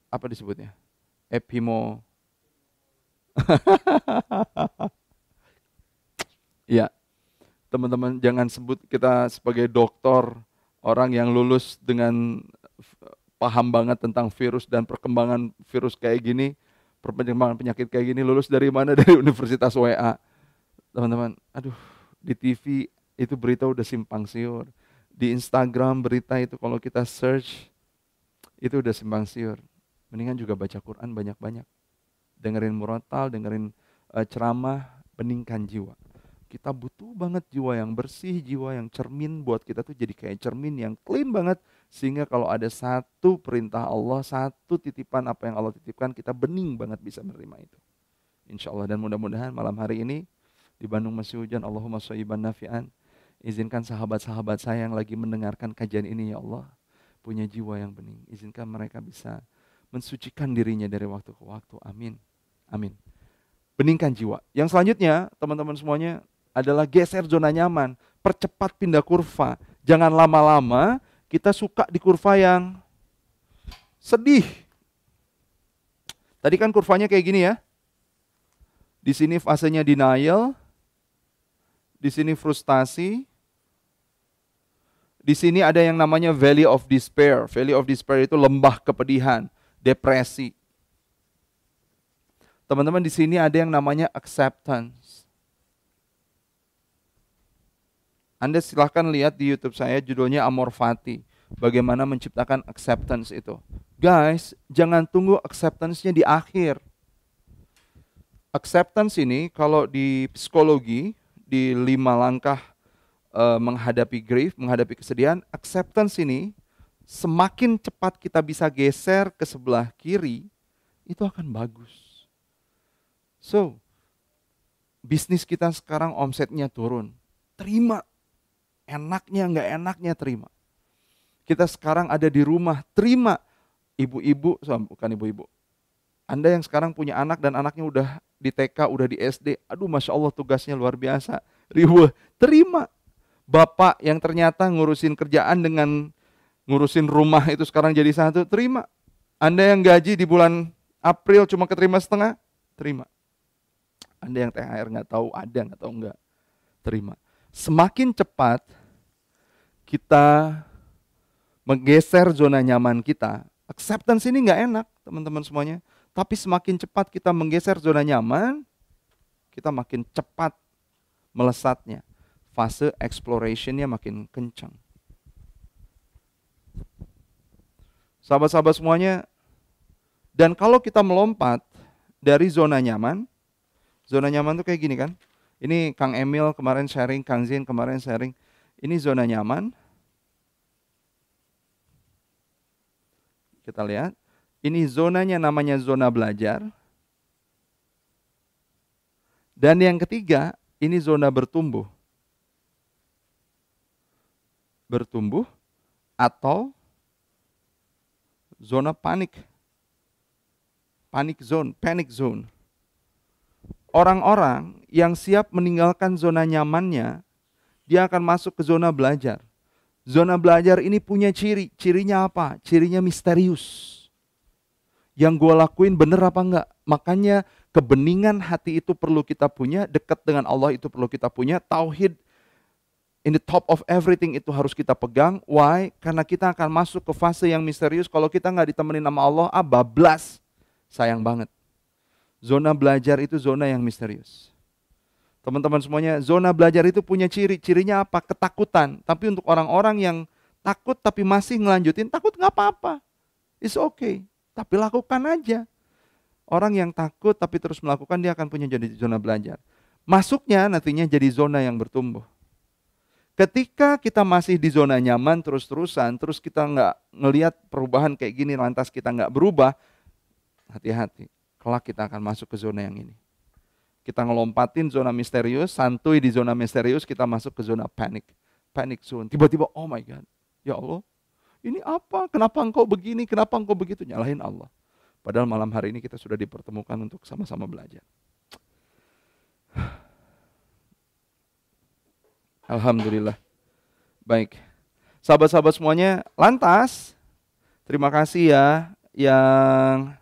apa disebutnya? Ya, teman-teman jangan sebut kita sebagai dokter, orang yang lulus dengan paham banget tentang virus dan perkembangan virus kayak gini, perkembangan penyakit kayak gini, lulus dari mana? Dari Universitas WA. Teman-teman, aduh, di TV itu berita udah simpang siur. Di Instagram berita itu kalau kita search, itu udah simpang siur. Mendingan juga baca Quran banyak-banyak. Dengerin murotal, dengerin ceramah, beningkan jiwa. Kita butuh banget jiwa yang bersih, jiwa yang cermin buat kita tuh jadi kayak cermin yang clean banget. Sehingga kalau ada satu perintah Allah, satu titipan apa yang Allah titipkan, kita bening banget bisa menerima itu. Insya Allah, dan mudah-mudahan malam hari ini di Bandung masih hujan, Allahumma shayyiban nafi'an. Izinkan sahabat-sahabat saya yang lagi mendengarkan kajian ini ya Allah, punya jiwa yang bening. Izinkan mereka bisa mensucikan dirinya dari waktu ke waktu. Amin. Amin. Beningkan jiwa. Yang selanjutnya, teman-teman semuanya, adalah geser zona nyaman. Percepat pindah kurva. Jangan lama-lama kita suka di kurva yang sedih. Tadi kan kurvanya kayak gini ya. Di sini fasenya denial. Di sini frustasi. Di sini ada yang namanya valley of despair. Valley of despair itu lembah kepedihan, depresi. Teman-teman, di sini ada yang namanya acceptance. Anda silahkan lihat di YouTube saya, judulnya Amor Fati. Bagaimana menciptakan acceptance itu. Guys, jangan tunggu acceptance-nya di akhir. Acceptance ini kalau di psikologi, di 5 langkah menghadapi grief, menghadapi kesedihan, acceptance ini semakin cepat kita bisa geser ke sebelah kiri, itu akan bagus. So, bisnis kita sekarang omsetnya turun. Terima. Enaknya, nggak enaknya terima. Kita sekarang ada di rumah, terima. Ibu-ibu, bukan ibu-ibu. Anda yang sekarang punya anak dan anaknya udah di TK, udah di SD. Aduh, Masya Allah tugasnya luar biasa. Riweh, terima. Bapak yang ternyata ngurusin kerjaan dengan ngurusin rumah itu sekarang jadi satu, terima. Anda yang gaji di bulan April cuma keterima setengah, terima. Anda yang THR nggak tahu ada, nggak tahu enggak, terima. Semakin cepat kita menggeser zona nyaman kita, acceptance ini nggak enak teman-teman semuanya, tapi semakin cepat kita menggeser zona nyaman, kita makin cepat melesatnya. Fase exploration-nya makin kencang. Sahabat-sahabat semuanya, dan kalau kita melompat dari zona nyaman itu kayak gini kan. Ini Kang Emil kemarin sharing, Kang Zin kemarin sharing. Ini zona nyaman. Kita lihat. Ini zonanya namanya zona belajar. Dan yang ketiga, ini zona bertumbuh. Bertumbuh atau zona panik. Panic zone. Orang-orang yang siap meninggalkan zona nyamannya, dia akan masuk ke zona belajar. Zona belajar ini punya cirinya apa? Cirinya misterius. Yang gue lakuin bener apa enggak? Makanya kebeningan hati itu perlu kita punya, dekat dengan Allah itu perlu kita punya, tauhid in the top of everything itu harus kita pegang. Why? Karena kita akan masuk ke fase yang misterius. Kalau kita nggak ditemenin sama Allah, bablas. Sayang banget. Zona belajar itu zona yang misterius. Teman-teman semuanya, zona belajar itu punya cirinya apa? Ketakutan. Tapi untuk orang-orang yang takut tapi masih ngelanjutin, takut nggak apa-apa. It's okay. Tapi lakukan aja. Orang yang takut tapi terus melakukan, dia akan punya jadi zona belajar. Masuknya nantinya jadi zona yang bertumbuh. Ketika kita masih di zona nyaman terus-terusan, terus kita nggak ngelihat perubahan kayak gini, lantas kita nggak berubah, hati-hati. Kelak kita akan masuk ke zona yang ini. Kita ngelompatin zona misterius, santuy di zona misterius, kita masuk ke zona panic zone. Tiba-tiba, oh my God, ya Allah, ini apa? Kenapa engkau begini? Kenapa engkau begitu? Nyalahin Allah. Padahal malam hari ini kita sudah dipertemukan untuk sama-sama belajar. Alhamdulillah. Baik. Sahabat-sahabat semuanya, lantas terima kasih ya yang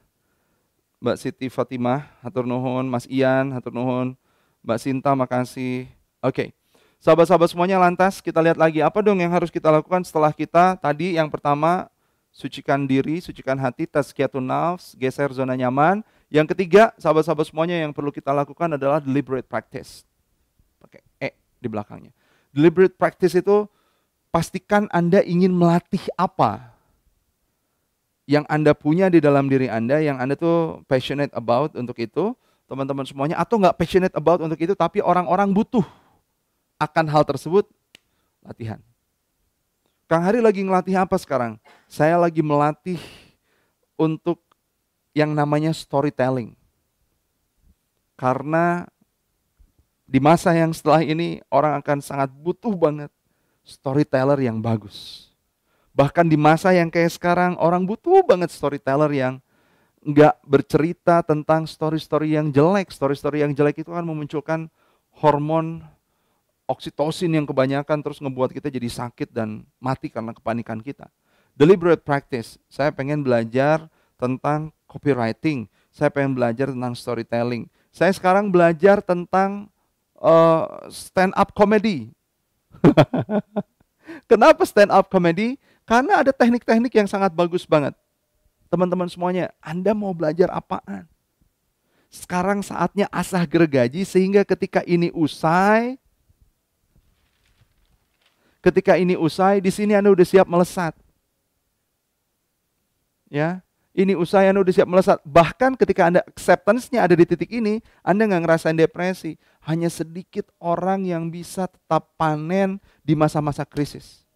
Mbak Siti Fatimah, hatur nuhun, Mas Ian, hatur nuhun, Mbak Sinta, makasih. Oke. Sahabat-sahabat semuanya, lantas kita lihat lagi apa dong yang harus kita lakukan setelah kita tadi yang pertama sucikan diri, sucikan hati, tazkiyatun nafs, geser zona nyaman. Yang ketiga, sahabat-sahabat semuanya yang perlu kita lakukan adalah deliberate practice. Pakai di belakangnya. Deliberate practice itu pastikan Anda ingin melatih apa yang Anda punya di dalam diri Anda, yang Anda tuh passionate about untuk itu, teman-teman semuanya, atau nggak passionate about untuk itu, tapi orang-orang butuh akan hal tersebut, latihan. Kang Hari lagi ngelatih apa sekarang? Saya lagi melatih untuk yang namanya storytelling. Karena di masa yang setelah ini, orang akan sangat butuh banget storyteller yang bagus. Bahkan di masa yang kayak sekarang, orang butuh banget storyteller yang nggak bercerita tentang story-story yang jelek. Story-story yang jelek itu kan memunculkan hormon oksitosin yang kebanyakan terus ngebuat kita jadi sakit dan mati karena kepanikan kita. Deliberate practice, saya pengen belajar tentang copywriting, saya pengen belajar tentang storytelling. Saya sekarang belajar tentang stand up comedy. Kenapa stand up comedy? Karena ada teknik-teknik yang sangat bagus banget. Teman-teman semuanya, Anda mau belajar apaan? Sekarang saatnya asah gergaji sehingga ketika ini usai, di sini Anda udah siap melesat. Ya, ini usai Anda udah siap melesat. Bahkan ketika Anda acceptance-nya ada di titik ini, Anda nggak ngerasain depresi. Hanya sedikit orang yang bisa tetap panen di masa-masa krisis.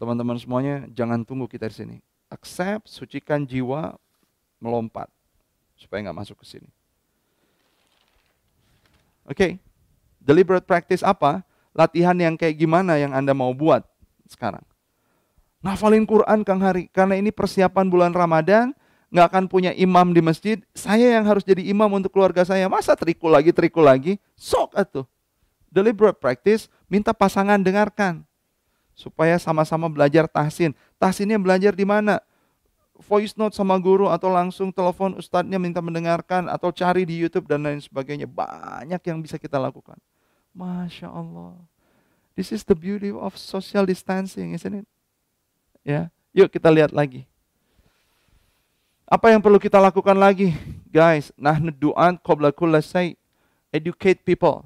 Teman-teman semuanya, jangan tunggu kita di sini. Accept, sucikan jiwa, melompat. Supaya nggak masuk ke sini. Oke. Deliberate practice apa? Latihan yang kayak gimana yang Anda mau buat sekarang? Ngafalin Quran Kang Hari, karena ini persiapan bulan Ramadan, nggak akan punya imam di masjid, saya yang harus jadi imam untuk keluarga saya, masa trikul lagi, sok atuh. Deliberate practice, minta pasangan dengarkan, supaya sama-sama belajar tahsin. Tahsinnya belajar di mana? Voice note sama guru, atau langsung telepon ustadznya minta mendengarkan, atau cari di YouTube dan lain sebagainya. Banyak yang bisa kita lakukan. Masya Allah. This is the beauty of social distancing, isn't it? Ya, yuk kita lihat lagi. Apa yang perlu kita lakukan lagi? Guys, nahnu du'an qabla kulli syai'. Educate people.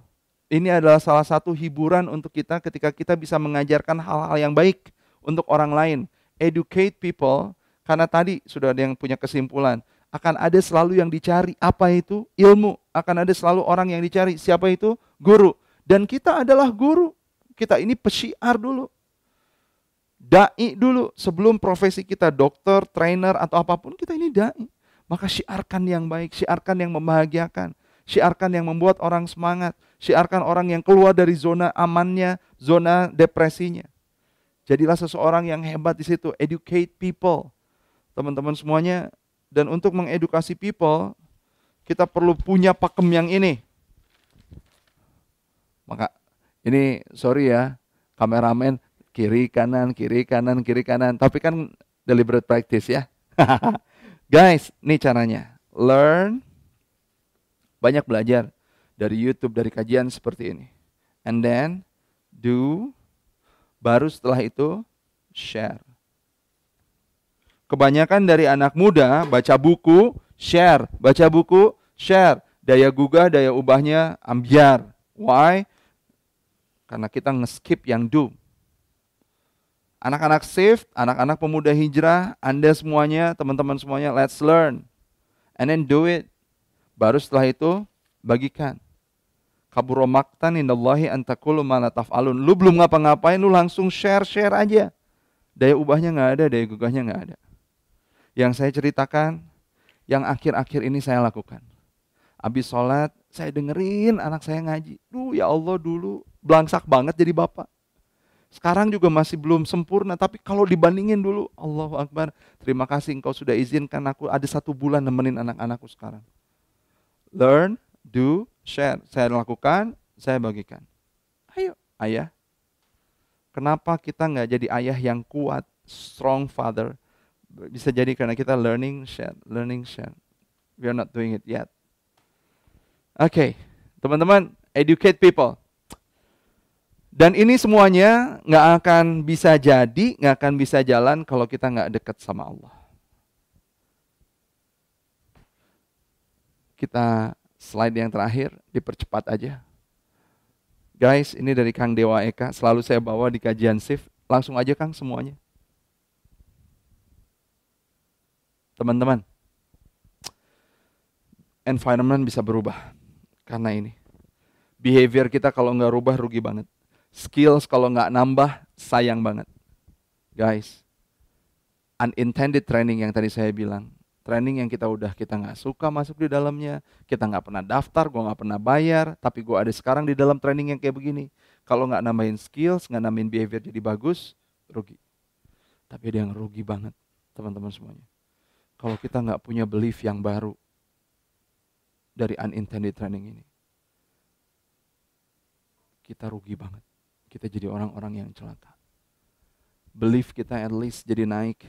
Ini adalah salah satu hiburan untuk kita ketika kita bisa mengajarkan hal-hal yang baik untuk orang lain. Educate people, karena tadi sudah ada yang punya kesimpulan. Akan ada selalu yang dicari. Apa itu? Ilmu. Akan ada selalu orang yang dicari. Siapa itu? Guru. Dan kita adalah guru. Kita ini pesyiar dulu. Da'i dulu, sebelum profesi kita dokter, trainer, atau apapun, kita ini da'i. Maka syiarkan yang baik, syiarkan yang membahagiakan, syiarkan yang membuat orang semangat, syiarkan orang yang keluar dari zona amannya, zona depresinya. Jadilah seseorang yang hebat di situ, educate people. Teman-teman semuanya, dan untuk mengedukasi people, kita perlu punya pakem yang ini. Maka, ini sorry ya, kameramen, kiri kanan, kiri kanan, kiri kanan. Tapi kan deliberate practice ya. Guys, ini caranya. Learn, banyak belajar dari YouTube, dari kajian seperti ini. And then, do, baru setelah itu, share. Kebanyakan dari anak muda baca buku, share. Baca buku, share. Daya gugah, daya ubahnya ambiar. Why? Karena kita nge-skip yang do. Anak-anak shift, anak-anak pemuda hijrah, Anda semuanya, teman-teman semuanya, let's learn. And then do it. Baru setelah itu, bagikan. Kabura maqtan indallahi an taqulu ma la taf'alun. Lu belum ngapa-ngapain, lu langsung share aja. Daya ubahnya nggak ada, daya gugahnya nggak ada. Yang saya ceritakan, yang akhir-akhir ini saya lakukan. Habis sholat, saya dengerin anak saya ngaji. Ya Allah, dulu belangsak banget jadi bapak. Sekarang juga masih belum sempurna, tapi kalau dibandingin dulu, Allahu Akbar. Terima kasih engkau sudah izinkan aku ada 1 bulan nemenin anak-anakku sekarang. Learn, do, share. Saya lakukan, saya bagikan. Ayo, ayah. Kenapa kita nggak jadi ayah yang kuat, strong father? Bisa jadi karena kita learning, share, learning, share. We are not doing it yet. Oke, teman-teman, educate people. Dan ini semuanya nggak akan bisa jadi, nggak akan bisa jalan kalau kita nggak dekat sama Allah. Kita slide yang terakhir, dipercepat aja. Guys, ini dari Kang Dewa Eka, selalu saya bawa di kajian SIF. Langsung aja Kang semuanya. Teman-teman, environment bisa berubah karena ini. Behavior kita kalau nggak rubah rugi banget. Skills kalau nggak nambah, sayang banget. Guys, unintended training yang tadi saya bilang. Training yang kita nggak suka masuk di dalamnya. Kita nggak pernah daftar, gue nggak pernah bayar. Tapi gue ada sekarang di dalam training yang kayak begini. Kalau nggak nambahin skills, nggak nambahin behavior jadi bagus, rugi. Tapi ada yang rugi banget, teman-teman semuanya. Kalau kita nggak punya belief yang baru dari unintended training ini. Kita rugi banget. Kita jadi orang-orang yang celaka. Belief kita at least jadi naik.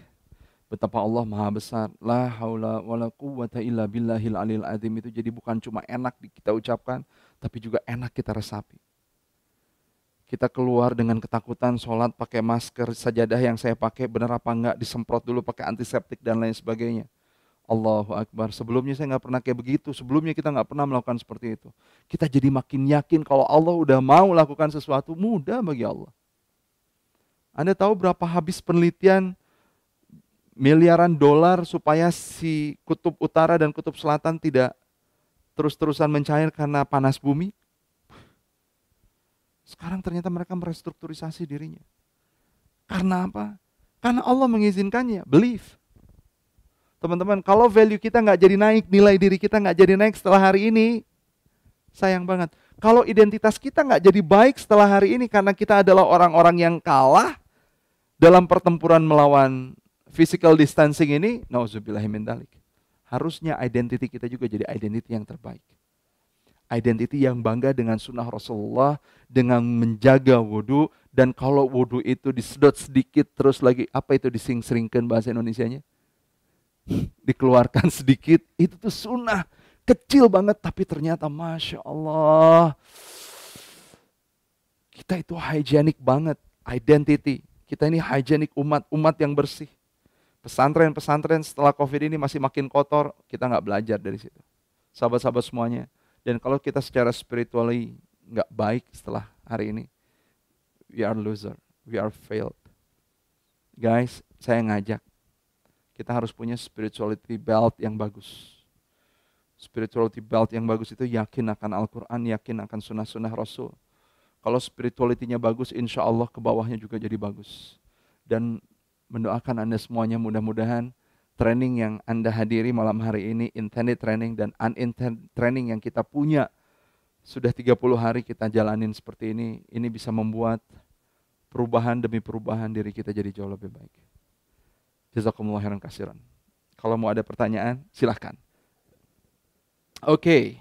Betapa Allah maha besar. La haula wa la quwwata illa billahil alil azim itu jadi bukan cuma enak kita ucapkan, tapi juga enak kita resapi. Kita keluar dengan ketakutan, sholat pakai masker, sajadah yang saya pakai benar apa enggak, disemprot dulu pakai antiseptik dan lain sebagainya. Allahu Akbar. Sebelumnya saya nggak pernah kayak begitu. Sebelumnya kita nggak pernah melakukan seperti itu. Kita jadi makin yakin kalau Allah udah mau lakukan sesuatu, mudah bagi Allah. Anda tahu berapa habis penelitian miliaran dolar supaya si kutub utara dan kutub selatan tidak terus-terusan mencair karena panas bumi? Sekarang ternyata mereka merestrukturisasi dirinya. Karena apa? Karena Allah mengizinkannya. Believe. Teman-teman, kalau value kita nggak jadi naik, nilai diri kita nggak jadi naik setelah hari ini, sayang banget. Kalau identitas kita nggak jadi baik setelah hari ini karena kita adalah orang-orang yang kalah dalam pertempuran melawan physical distancing ini, nauzubillahi min dzalik. Harusnya identity kita juga jadi identity yang terbaik. Identity yang bangga dengan sunnah Rasulullah, dengan menjaga wudhu, dan kalau wudhu itu disedot sedikit terus lagi, apa itu dising-seringkan bahasa Indonesianya? Dikeluarkan sedikit, itu tuh sunnah kecil banget, tapi ternyata Masya Allah kita itu hygienic banget, identity kita ini hygienic, umat yang bersih. Pesantren setelah COVID ini masih makin kotor, kita nggak belajar dari situ, sahabat-sahabat semuanya. Dan kalau kita secara spiritually nggak baik setelah hari ini, we are loser, we are failed. Guys, saya ngajak kita harus punya spirituality belt yang bagus. Spirituality belt yang bagus itu yakin akan Al-Quran, yakin akan sunnah-sunnah Rasul. Kalau spirituality-nya bagus, insya Allah ke bawahnya juga jadi bagus. Dan mendoakan Anda semuanya mudah-mudahan training yang Anda hadiri malam hari ini, intended training dan unintended training yang kita punya, sudah 30 hari kita jalanin seperti ini bisa membuat perubahan demi perubahan diri kita jadi jauh lebih baik. Jazakumullah khairan katsiran. Kalau mau ada pertanyaan, silahkan. Oke.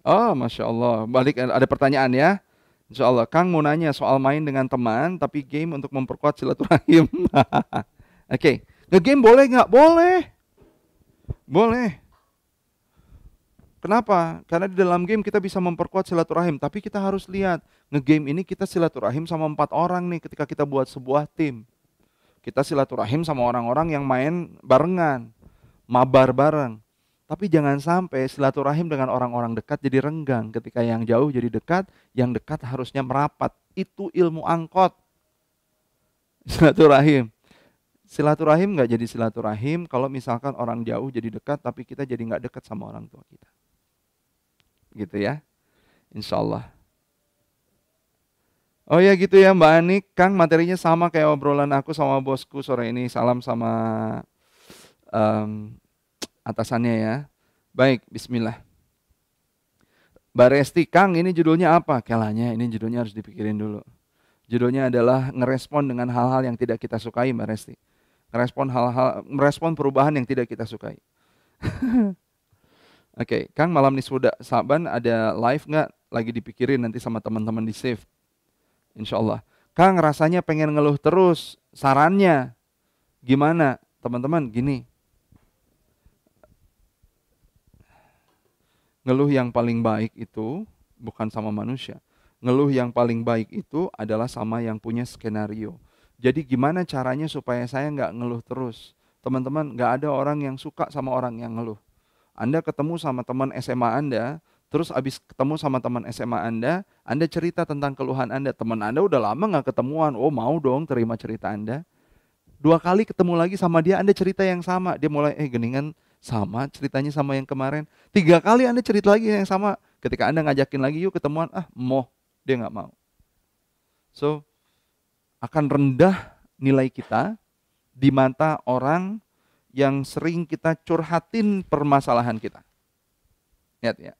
Oh, Masya Allah. Balik, ada pertanyaan ya. Insya Allah. Kang mau nanya soal main dengan teman, tapi game untuk memperkuat silaturahim. Oke. Nge-game boleh nggak? Boleh. Boleh. Kenapa? Karena di dalam game kita bisa memperkuat silaturahim. Tapi kita harus lihat, nge-game ini kita silaturahim sama 4 orang nih ketika kita buat sebuah tim. Kita silaturahim sama orang-orang yang main barengan, mabar bareng. Tapi jangan sampai silaturahim dengan orang-orang dekat jadi renggang. Ketika yang jauh jadi dekat, yang dekat harusnya merapat. Itu ilmu angkot. Silaturahim. Silaturahim nggak jadi silaturahim kalau misalkan orang jauh jadi dekat, tapi kita jadi nggak dekat sama orang tua kita. Gitu ya. Insya Allah. Oh ya gitu ya Mbak Anik, Kang materinya sama kayak obrolan aku sama bosku sore ini. Salam sama atasannya ya. Baik, bismillah. Mbak Resti, Kang ini judulnya apa? Kelanya ini judulnya harus dipikirin dulu. Judulnya adalah ngerespon dengan hal-hal yang tidak kita sukai, Mbak Resti. Merespon perubahan yang tidak kita sukai. Oke, Kang malam Nisfuda Saban ada live nggak? Lagi dipikirin nanti sama teman-teman di Save. Insya Allah. Kang rasanya pengen ngeluh terus. Sarannya gimana? Teman-teman gini. Ngeluh yang paling baik itu bukan sama manusia. Ngeluh yang paling baik itu adalah sama yang punya skenario. Jadi gimana caranya supaya saya nggak ngeluh terus? Teman-teman, nggak ada orang yang suka sama orang yang ngeluh. Anda ketemu sama teman SMA Anda, terus abis ketemu sama teman SMA Anda cerita tentang keluhan Anda. Teman Anda udah lama nggak ketemuan, oh mau dong terima cerita Anda. 2 kali ketemu lagi sama dia, Anda cerita yang sama. Dia mulai, geningan sama ceritanya sama yang kemarin. 3 kali Anda cerita lagi yang sama. Ketika Anda ngajakin lagi, yuk ketemuan, dia nggak mau. So, akan rendah nilai kita di mata orang yang sering kita curhatin permasalahan kita. Lihat ya,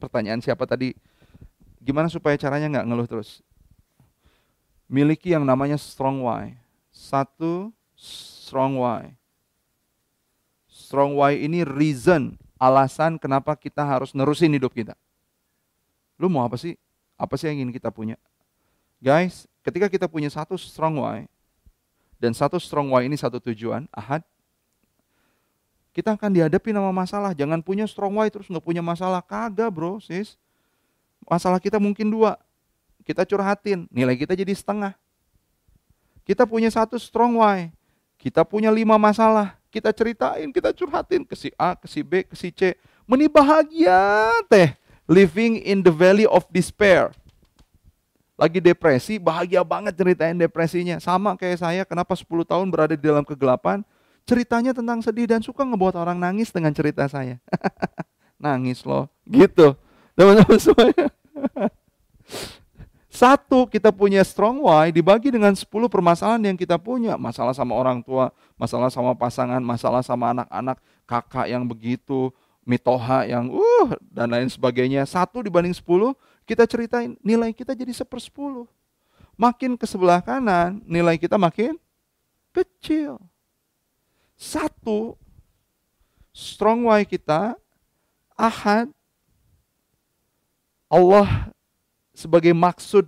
pertanyaan siapa tadi? Gimana supaya caranya nggak ngeluh terus? Miliki yang namanya strong why. 1, strong why. Strong why ini reason, alasan kenapa kita harus nerusin hidup kita. Lu mau apa sih? Apa sih yang ingin kita punya? Guys, ketika kita punya 1 strong why, dan 1 strong why ini 1 tujuan, ahad, kita akan dihadapi sama masalah. Jangan punya strong why terus nggak punya masalah. Kagak bro, sis. Masalah kita mungkin 2. Kita curhatin, nilai kita jadi setengah. Kita punya 1 strong why. Kita punya 5 masalah. Kita ceritain, kita curhatin ke si A, ke si B, ke si C. Meni bahagia teh. Living in the valley of despair. Lagi depresi, bahagia banget ceritain depresinya. Sama kayak saya, kenapa 10 tahun berada di dalam kegelapan. Ceritanya tentang sedih dan suka ngebuat orang nangis dengan cerita saya. Nangis loh, gitu. Teman-teman semuanya. 1, kita punya strong why dibagi dengan 10 permasalahan yang kita punya. Masalah sama orang tua, masalah sama pasangan, masalah sama anak-anak, kakak yang begitu, mitoha yang dan lain sebagainya. 1 dibanding 10, kita ceritain nilai kita jadi 1/10. Makin ke sebelah kanan, nilai kita makin kecil. 1, strong why kita, ahad, Allah sebagai maksud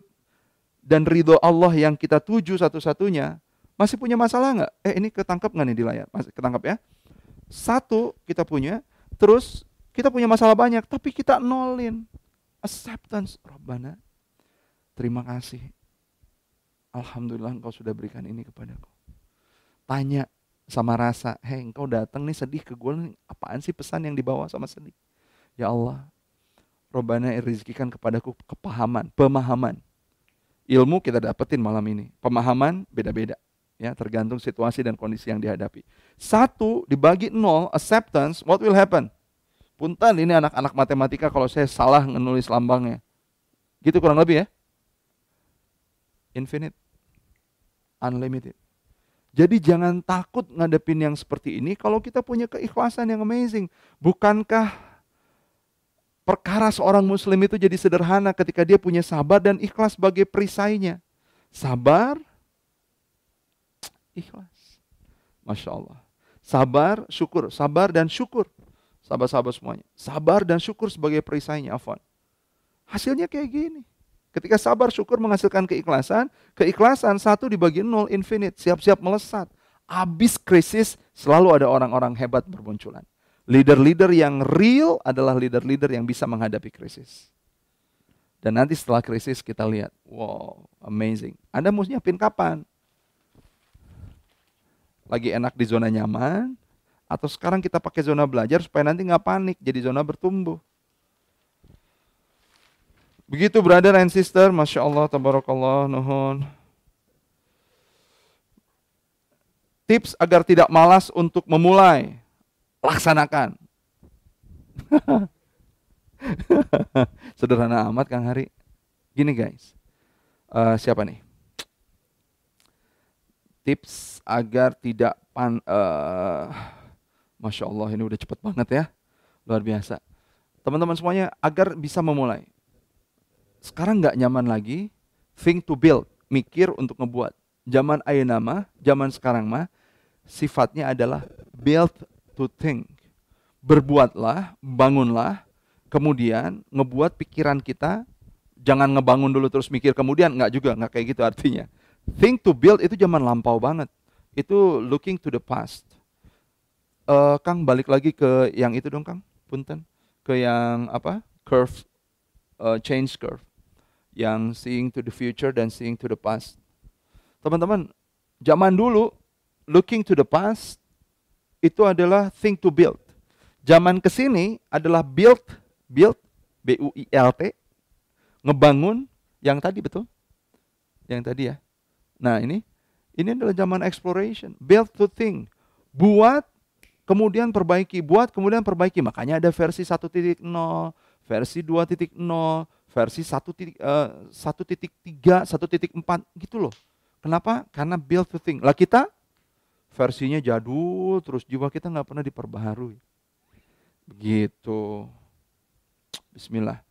dan ridho Allah yang kita tuju satu-satunya, masih punya masalah nggak? Ini ketangkep nggak nih di layar? Masih ketangkep ya? 1 kita punya, terus kita punya masalah banyak, tapi kita nolin. Acceptance, Rabbana, terima kasih. Alhamdulillah engkau sudah berikan ini kepadaku. Tanya sama rasa, engkau datang nih sedih ke gue, nih, apaan sih pesan yang dibawa sama sedih? Ya Allah, Rabbana rizkikan kepadaku kepahaman, pemahaman. Ilmu kita dapetin malam ini. Pemahaman beda-beda. Ya, tergantung situasi dan kondisi yang dihadapi. 1 dibagi 0, acceptance, what will happen? Punten ini anak-anak matematika kalau saya salah menulis lambangnya. Gitu kurang lebih ya. Infinite. Unlimited. Jadi jangan takut ngadepin yang seperti ini kalau kita punya keikhlasan yang amazing. Bukankah perkara seorang muslim itu jadi sederhana ketika dia punya sabar dan ikhlas sebagai perisainya. Sabar, ikhlas. Masya Allah. Sabar, syukur. Sabar dan syukur. Sahabat-sahabat semuanya. Sabar dan syukur sebagai perisainya. Afwan. Hasilnya kayak gini. Ketika sabar, syukur menghasilkan keikhlasan. Keikhlasan 1 dibagi 0, infinite. Siap-siap melesat. Habis krisis, selalu ada orang-orang hebat bermunculan. Leader-leader yang real adalah leader-leader yang bisa menghadapi krisis. Dan nanti setelah krisis kita lihat, wow, amazing. Anda mau nyiapin kapan? Lagi enak di zona nyaman, atau sekarang kita pakai zona belajar supaya nanti nggak panik, jadi zona bertumbuh. Begitu brother and sister, Masya Allah, tabarakallah, nuhun. Tips agar tidak malas untuk memulai. Laksanakan. Sederhana amat Kang Hari. Gini guys, siapa nih? Tips agar tidak Masya Allah ini udah cepet banget ya. Luar biasa. Teman-teman semuanya, agar bisa memulai. Sekarang nggak nyaman lagi, think to build, mikir untuk ngebuat. Zaman ayeuna mah, zaman sekarang mah, sifatnya adalah build to think. Berbuatlah, bangunlah, kemudian ngebuat pikiran kita, jangan ngebangun dulu terus mikir kemudian, nggak juga, nggak kayak gitu artinya. Think to build itu zaman lampau banget. Itu looking to the past. Kang balik lagi ke yang itu dong Kang, punten. Ke yang apa? Curve, change curve. Yang seeing to the future dan seeing to the past. Teman-teman, zaman dulu looking to the past itu adalah think to build. Zaman kesini adalah build, B-U-I-L-T, ngebangun, yang tadi betul? Yang tadi ya. Nah ini adalah zaman exploration, build to think. Buat, kemudian perbaiki, buat, kemudian perbaiki. Makanya ada versi 1.0, versi 2.0, versi 1.3, 1.4 gitu loh. Kenapa? Karena build to think. Lah kita versinya jadul, terus jiwa kita nggak pernah diperbaharui. Begitu. Bismillah.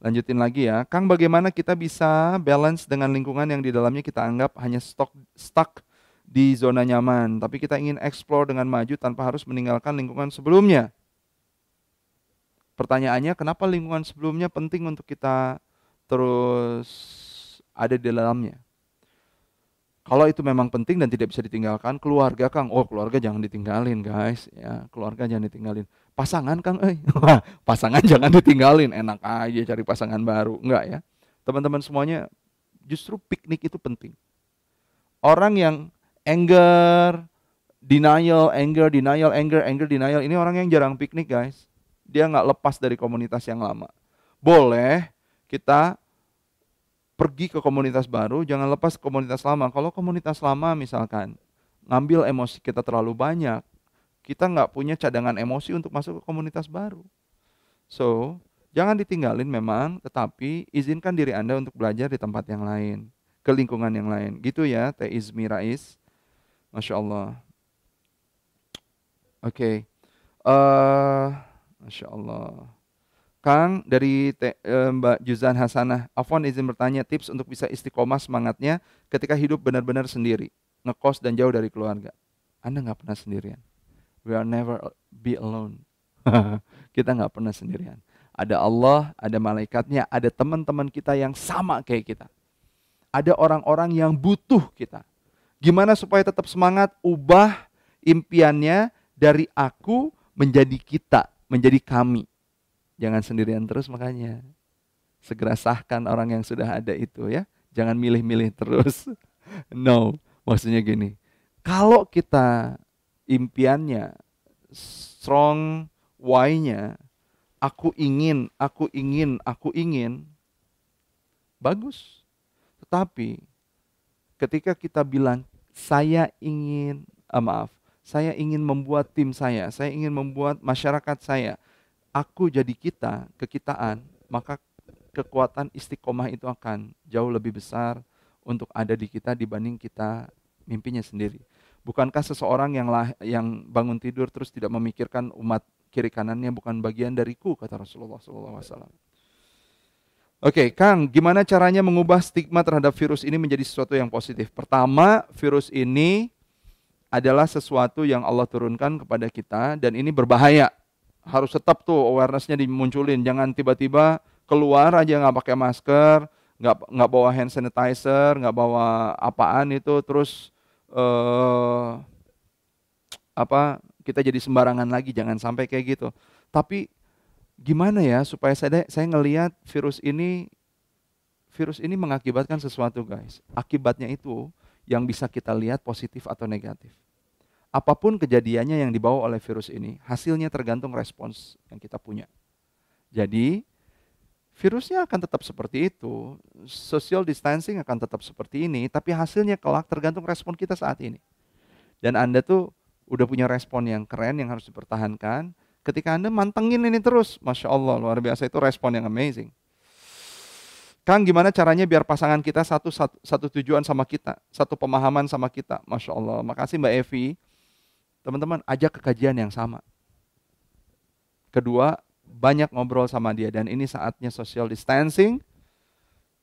Lanjutin lagi ya. Kang, bagaimana kita bisa balance dengan lingkungan yang di dalamnya kita anggap hanya stuck di zona nyaman, tapi kita ingin explore dengan maju tanpa harus meninggalkan lingkungan sebelumnya? Pertanyaannya, kenapa lingkungan sebelumnya penting untuk kita terus ada di dalamnya? Kalau itu memang penting dan tidak bisa ditinggalkan, keluarga Kang, oh keluarga jangan ditinggalin guys, ya keluarga jangan ditinggalin. Pasangan Kang, pasangan jangan ditinggalin, enak aja cari pasangan baru, enggak ya. Teman-teman semuanya, justru piknik itu penting. Orang yang anger, denial, denial, ini orang yang jarang piknik guys. Dia nggak lepas dari komunitas yang lama. Boleh kita pergi ke komunitas baru, jangan lepas komunitas lama. Kalau komunitas lama misalkan ngambil emosi kita terlalu banyak, kita nggak punya cadangan emosi untuk masuk ke komunitas baru. So, jangan ditinggalin memang, tetapi izinkan diri Anda untuk belajar di tempat yang lain, ke lingkungan yang lain. Gitu ya, Teh Izmi Rais. Masya Allah. Oke. Masya Allah. Kang, dari Mbak Juzan Hasanah, Afwan izin bertanya tips untuk bisa istiqomah semangatnya ketika hidup benar-benar sendiri, ngekos dan jauh dari keluarga. Anda nggak pernah sendirian. We are never be alone. Kita nggak pernah sendirian. Ada Allah, ada malaikatnya, ada teman-teman kita yang sama kayak kita. Ada orang-orang yang butuh kita. Gimana supaya tetap semangat? Ubah impiannya dari aku menjadi kita, menjadi kami. Jangan sendirian terus makanya. Segera sahkan orang yang sudah ada itu ya. Jangan milih-milih terus. No, maksudnya gini. Kalau kita impiannya, strong why-nya, aku ingin, bagus. Tetapi ketika kita bilang, saya ingin membuat tim saya ingin membuat masyarakat saya, aku jadi kita, kekitaan, maka kekuatan istiqomah itu akan jauh lebih besar untuk ada di kita dibanding kita mimpinya sendiri. Bukankah seseorang yang bangun tidur terus tidak memikirkan umat kiri kanannya bukan bagian dariku, kata Rasulullah SAW. Oke, Kang, gimana caranya mengubah stigma terhadap virus ini menjadi sesuatu yang positif? Pertama, virus ini adalah sesuatu yang Allah turunkan kepada kita dan ini berbahaya. Harus tetap tuh awareness-nya dimunculin. Jangan tiba-tiba keluar aja nggak pakai masker, nggak bawa hand sanitizer, nggak bawa apaan itu, terus kita jadi sembarangan lagi. Jangan sampai kayak gitu. Tapi gimana ya supaya saya ngelihat virus ini mengakibatkan sesuatu guys. Akibatnya itu yang bisa kita lihat positif atau negatif. Apapun kejadiannya yang dibawa oleh virus ini, hasilnya tergantung respons yang kita punya. Jadi, virusnya akan tetap seperti itu, social distancing akan tetap seperti ini, tapi hasilnya kelak tergantung respon kita saat ini. Dan Anda tuh udah punya respon yang keren, yang harus dipertahankan. Ketika Anda mantengin ini terus, Masya Allah, luar biasa, itu respon yang amazing. Kang, gimana caranya biar pasangan kita satu tujuan sama kita, satu pemahaman sama kita? Masya Allah, makasih Mbak Evi. Teman-teman, ajak ke kajian yang sama. Kedua, banyak ngobrol sama dia. Dan ini saatnya social distancing,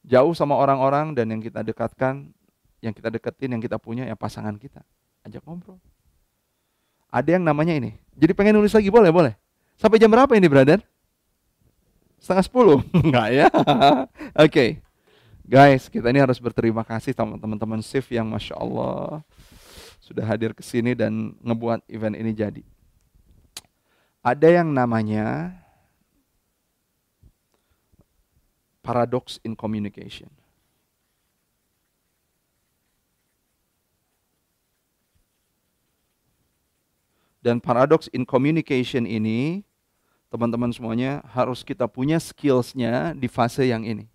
jauh sama orang-orang, dan yang kita dekatkan, yang kita deketin, yang kita punya ya pasangan kita. Ajak ngobrol. Ada yang namanya ini. Jadi pengen nulis lagi, boleh, boleh. Sampai jam berapa ini, brother? 9:30? Enggak ya? Oke. Guys, kita ini harus berterima kasih sama teman-teman SIF yang Masya Allah sudah hadir ke sini dan ngebuat event ini jadi. Ada yang namanya paradox in communication. Dan paradox in communication ini, teman-teman semuanya, harus kita punya skills-nya di fase yang ini.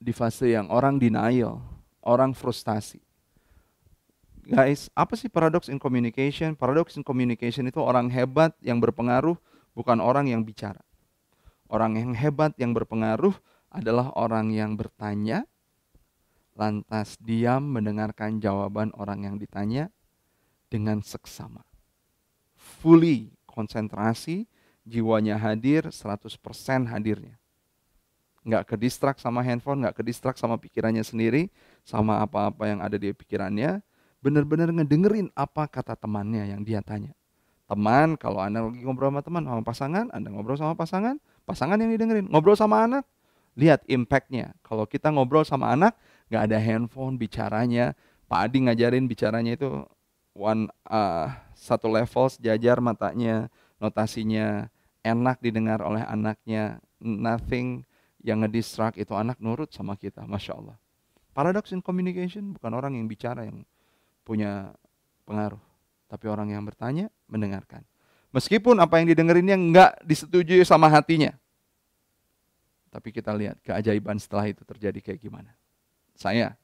Di fase yang orang denial, orang frustasi. Guys, apa sih paradox in communication? Paradox in communication itu orang hebat yang berpengaruh, bukan orang yang bicara. Orang yang hebat yang berpengaruh adalah orang yang bertanya, lantas diam mendengarkan jawaban orang yang ditanya dengan seksama. Fully konsentrasi, jiwanya hadir, 100% hadirnya. Nggak kedistrak sama handphone, nggak kedistrak sama pikirannya sendiri, sama apa-apa yang ada di pikirannya. Benar-benar ngedengerin apa kata temannya yang dia tanya. Teman, kalau Anda lagi ngobrol sama teman, sama pasangan, Anda ngobrol sama pasangan, pasangan yang didengerin. Ngobrol sama anak, lihat impact-nya. Kalau kita ngobrol sama anak, nggak ada handphone bicaranya. Pak Adi ngajarin bicaranya itu satu level, sejajar matanya, notasinya, enak didengar oleh anaknya, nothing yang ngedistract, itu anak nurut sama kita, Masya Allah. Paradox in communication bukan orang yang bicara yang punya pengaruh, tapi orang yang bertanya, mendengarkan. Meskipun apa yang didengerinnya nggak disetujui sama hatinya, tapi kita lihat keajaiban setelah itu terjadi kayak gimana. Saya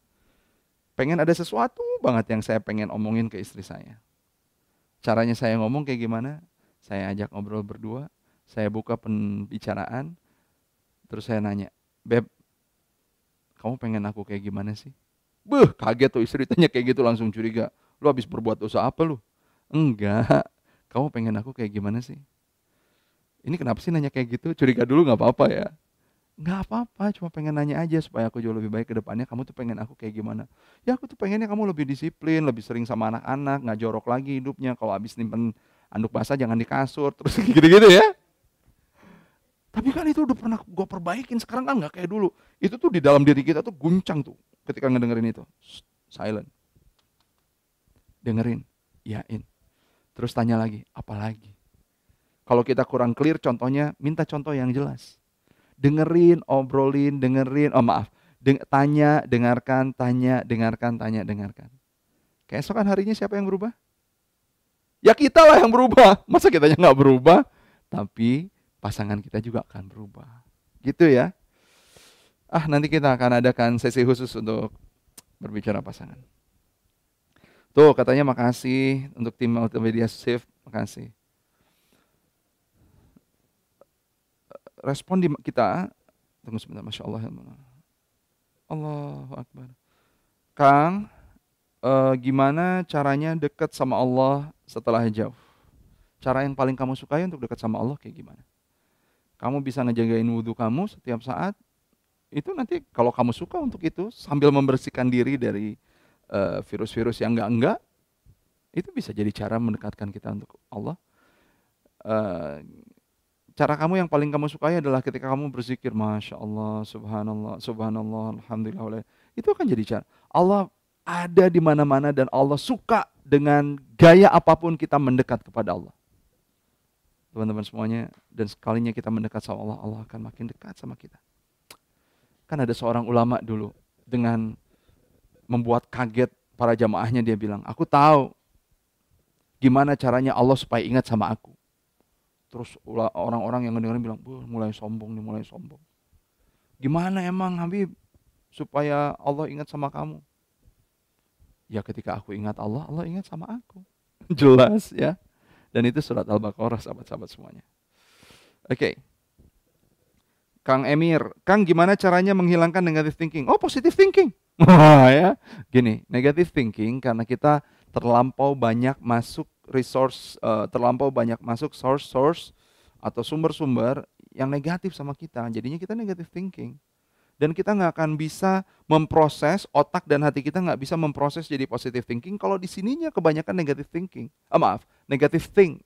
pengen ada sesuatu banget yang saya pengen omongin ke istri saya. Caranya saya ngomong kayak gimana? Saya ajak ngobrol berdua, saya buka pembicaraan, terus saya nanya, Beb, kamu pengen aku kayak gimana sih? Kaget tuh istri tanya kayak gitu, langsung curiga. Lu habis berbuat dosa apa lu? Enggak, kamu pengen aku kayak gimana sih? Ini kenapa sih nanya kayak gitu? Curiga dulu gak apa-apa ya? Gak apa-apa, cuma pengen nanya aja supaya aku jauh lebih baik ke depannya. Kamu tuh pengen aku kayak gimana? Ya aku tuh pengennya kamu lebih disiplin, lebih sering sama anak-anak, gak jorok lagi hidupnya. Kalau habis nyimpen anduk basah jangan di kasur, terus gitu-gitu ya. Tapi kan itu udah pernah gue perbaikin, sekarang kan gak kayak dulu. Itu tuh di dalam diri kita tuh guncang tuh ketika ngedengerin itu. Silent. Dengerin, iyain. Terus tanya lagi, apa lagi? Kalau kita kurang clear contohnya, minta contoh yang jelas. Dengerin, obrolin, dengerin, tanya, dengarkan, tanya, dengarkan, tanya, dengarkan. Keesokan harinya siapa yang berubah? Ya kita lah yang berubah. Masa kitanya gak berubah? Tapi pasangan kita juga akan berubah. Gitu ya. Nanti kita akan adakan sesi khusus untuk berbicara pasangan. Tuh katanya makasih untuk tim multimedia shift, makasih. Respon di kita, tunggu sebentar, Masya Allah. Allahu Akbar. Kang, gimana caranya dekat sama Allah setelah jauh? Cara yang paling kamu sukai untuk dekat sama Allah kayak gimana? Kamu bisa ngejagain wudhu kamu setiap saat, itu nanti kalau kamu suka untuk itu, sambil membersihkan diri dari virus-virus yang enggak, itu bisa jadi cara mendekatkan kita untuk Allah. Cara kamu yang paling kamu sukai adalah ketika kamu berzikir, Masya Allah, Subhanallah, Subhanallah, Alhamdulillah. Itu akan jadi cara. Allah ada di mana-mana dan Allah suka dengan gaya apapun kita mendekat kepada Allah. Teman-teman semuanya, dan sekalinya kita mendekat sama Allah, Allah akan makin dekat sama kita. Kan ada seorang ulama dulu, dengan membuat kaget para jamaahnya, dia bilang, aku tahu gimana caranya Allah supaya ingat sama aku. Terus orang-orang yang ngedengerin bilang, mulai sombong nih, mulai sombong. Gimana emang Habib supaya Allah ingat sama kamu? Ya ketika aku ingat Allah, Allah ingat sama aku. Jelas ya. Dan itu surat Al-Baqarah, sahabat-sahabat semuanya. Oke. Kang Emir, Kang gimana caranya menghilangkan negative thinking? Oh, positive thinking. Ya. Gini, negative thinking karena kita terlampau banyak masuk resource, terlampau banyak masuk source atau sumber-sumber yang negatif sama kita. Jadinya kita negative thinking. Dan kita nggak akan bisa memproses, otak dan hati kita nggak bisa memproses jadi positive thinking kalau di sininya kebanyakan negative thinking. Negative think.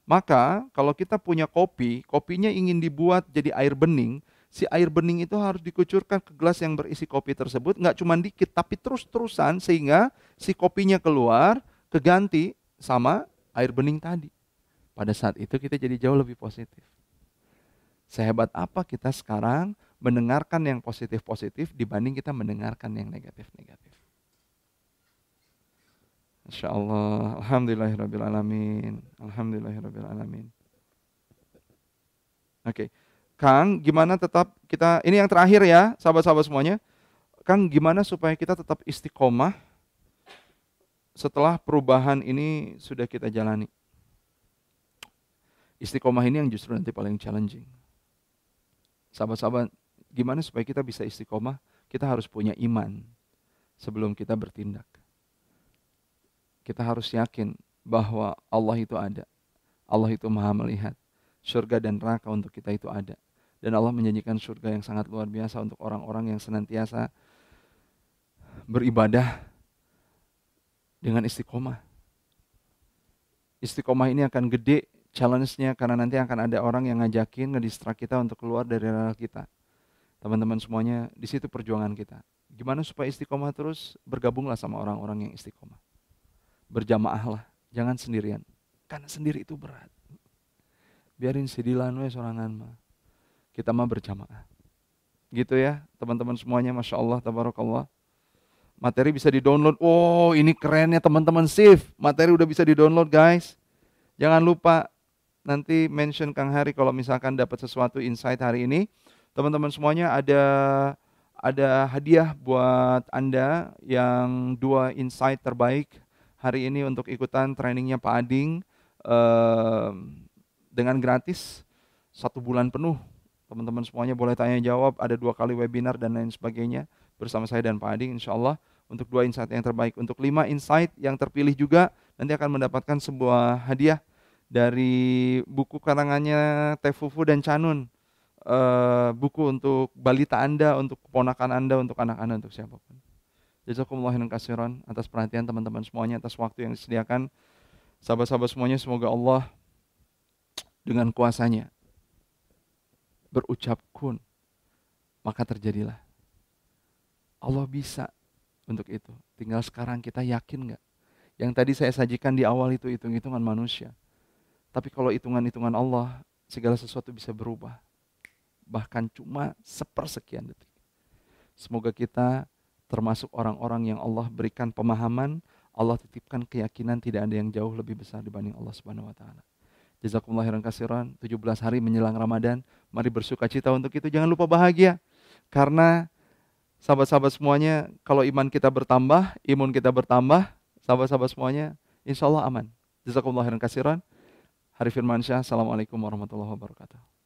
Maka kalau kita punya kopi, kopinya ingin dibuat jadi air bening, si air bening itu harus dikucurkan ke gelas yang berisi kopi tersebut, nggak cuma dikit, tapi terus-terusan sehingga si kopinya keluar, keganti sama air bening tadi. Pada saat itu kita jadi jauh lebih positif. Sehebat apa kita sekarang mendengarkan yang positif-positif dibanding kita mendengarkan yang negatif-negatif. Insya Allah, alhamdulillahirrabbilalamin. Alhamdulillahirrabbilalamin. Oke, Kang, gimana tetap kita, ini yang terakhir ya, sahabat-sahabat semuanya. Kang, gimana supaya kita tetap istiqomah setelah perubahan ini sudah kita jalani? Istiqomah ini yang justru nanti paling challenging. Sahabat-sahabat, gimana supaya kita bisa istiqomah? Kita harus punya iman sebelum kita bertindak. Kita harus yakin bahwa Allah itu ada. Allah itu maha melihat. Surga dan neraka untuk kita itu ada. Dan Allah menjanjikan surga yang sangat luar biasa untuk orang-orang yang senantiasa beribadah dengan istiqomah. Istiqomah ini akan gede challenge-nya karena nanti akan ada orang yang ngajakin, ngedistract kita untuk keluar dari rel kita. Teman-teman semuanya, di situ perjuangan kita. Gimana supaya istiqomah terus? Bergabunglah sama orang-orang yang istiqomah. Berjamaahlah, jangan sendirian. Karena sendiri itu berat. Biarin sidilan we sorangan mah. Kita mah berjamaah. Gitu ya, teman-teman semuanya, Masya Allah, tabarakallah. Materi bisa di-download. Oh, ini kerennya teman-teman Sif. Materi udah bisa di-download, guys. Jangan lupa nanti mention Kang Hari kalau misalkan dapat sesuatu insight hari ini. Teman-teman semuanya ada hadiah buat Anda yang 2 insight terbaik hari ini untuk ikutan trainingnya Pak Ading dengan gratis 1 bulan penuh. Teman-teman semuanya boleh tanya jawab, ada 2 kali webinar dan lain sebagainya bersama saya dan Pak Ading insya Allah untuk 2 insight yang terbaik. Untuk 5 insight yang terpilih juga nanti akan mendapatkan sebuah hadiah dari buku karangannya Teh Fufu dan Canun. Buku untuk balita Anda, untuk keponakan Anda, untuk anak Anda, untuk siapapun. Jazakumullah khairan katsiran atas perhatian teman-teman semuanya, atas waktu yang disediakan. Sahabat-sahabat semuanya, semoga Allah dengan kuasanya berucap kun, maka terjadilah. Allah bisa untuk itu. Tinggal sekarang kita yakin nggak? Yang tadi saya sajikan di awal itu hitung-hitungan manusia. Tapi kalau hitungan-hitungan Allah, segala sesuatu bisa berubah. Bahkan cuma sepersekian detik. Semoga kita termasuk orang-orang yang Allah berikan pemahaman, Allah titipkan keyakinan tidak ada yang jauh lebih besar dibanding Allah Subhanahu wa taala. Jazakumullah khairan katsiran. 17 hari menjelang Ramadan, mari bersukacita untuk itu. Jangan lupa bahagia. Karena sahabat-sahabat semuanya, kalau iman kita bertambah, imun kita bertambah, sahabat-sahabat semuanya, insya Allah aman. Jazakumullah khairan katsiran. Hari Firmansyah. Assalamualaikum warahmatullahi wabarakatuh.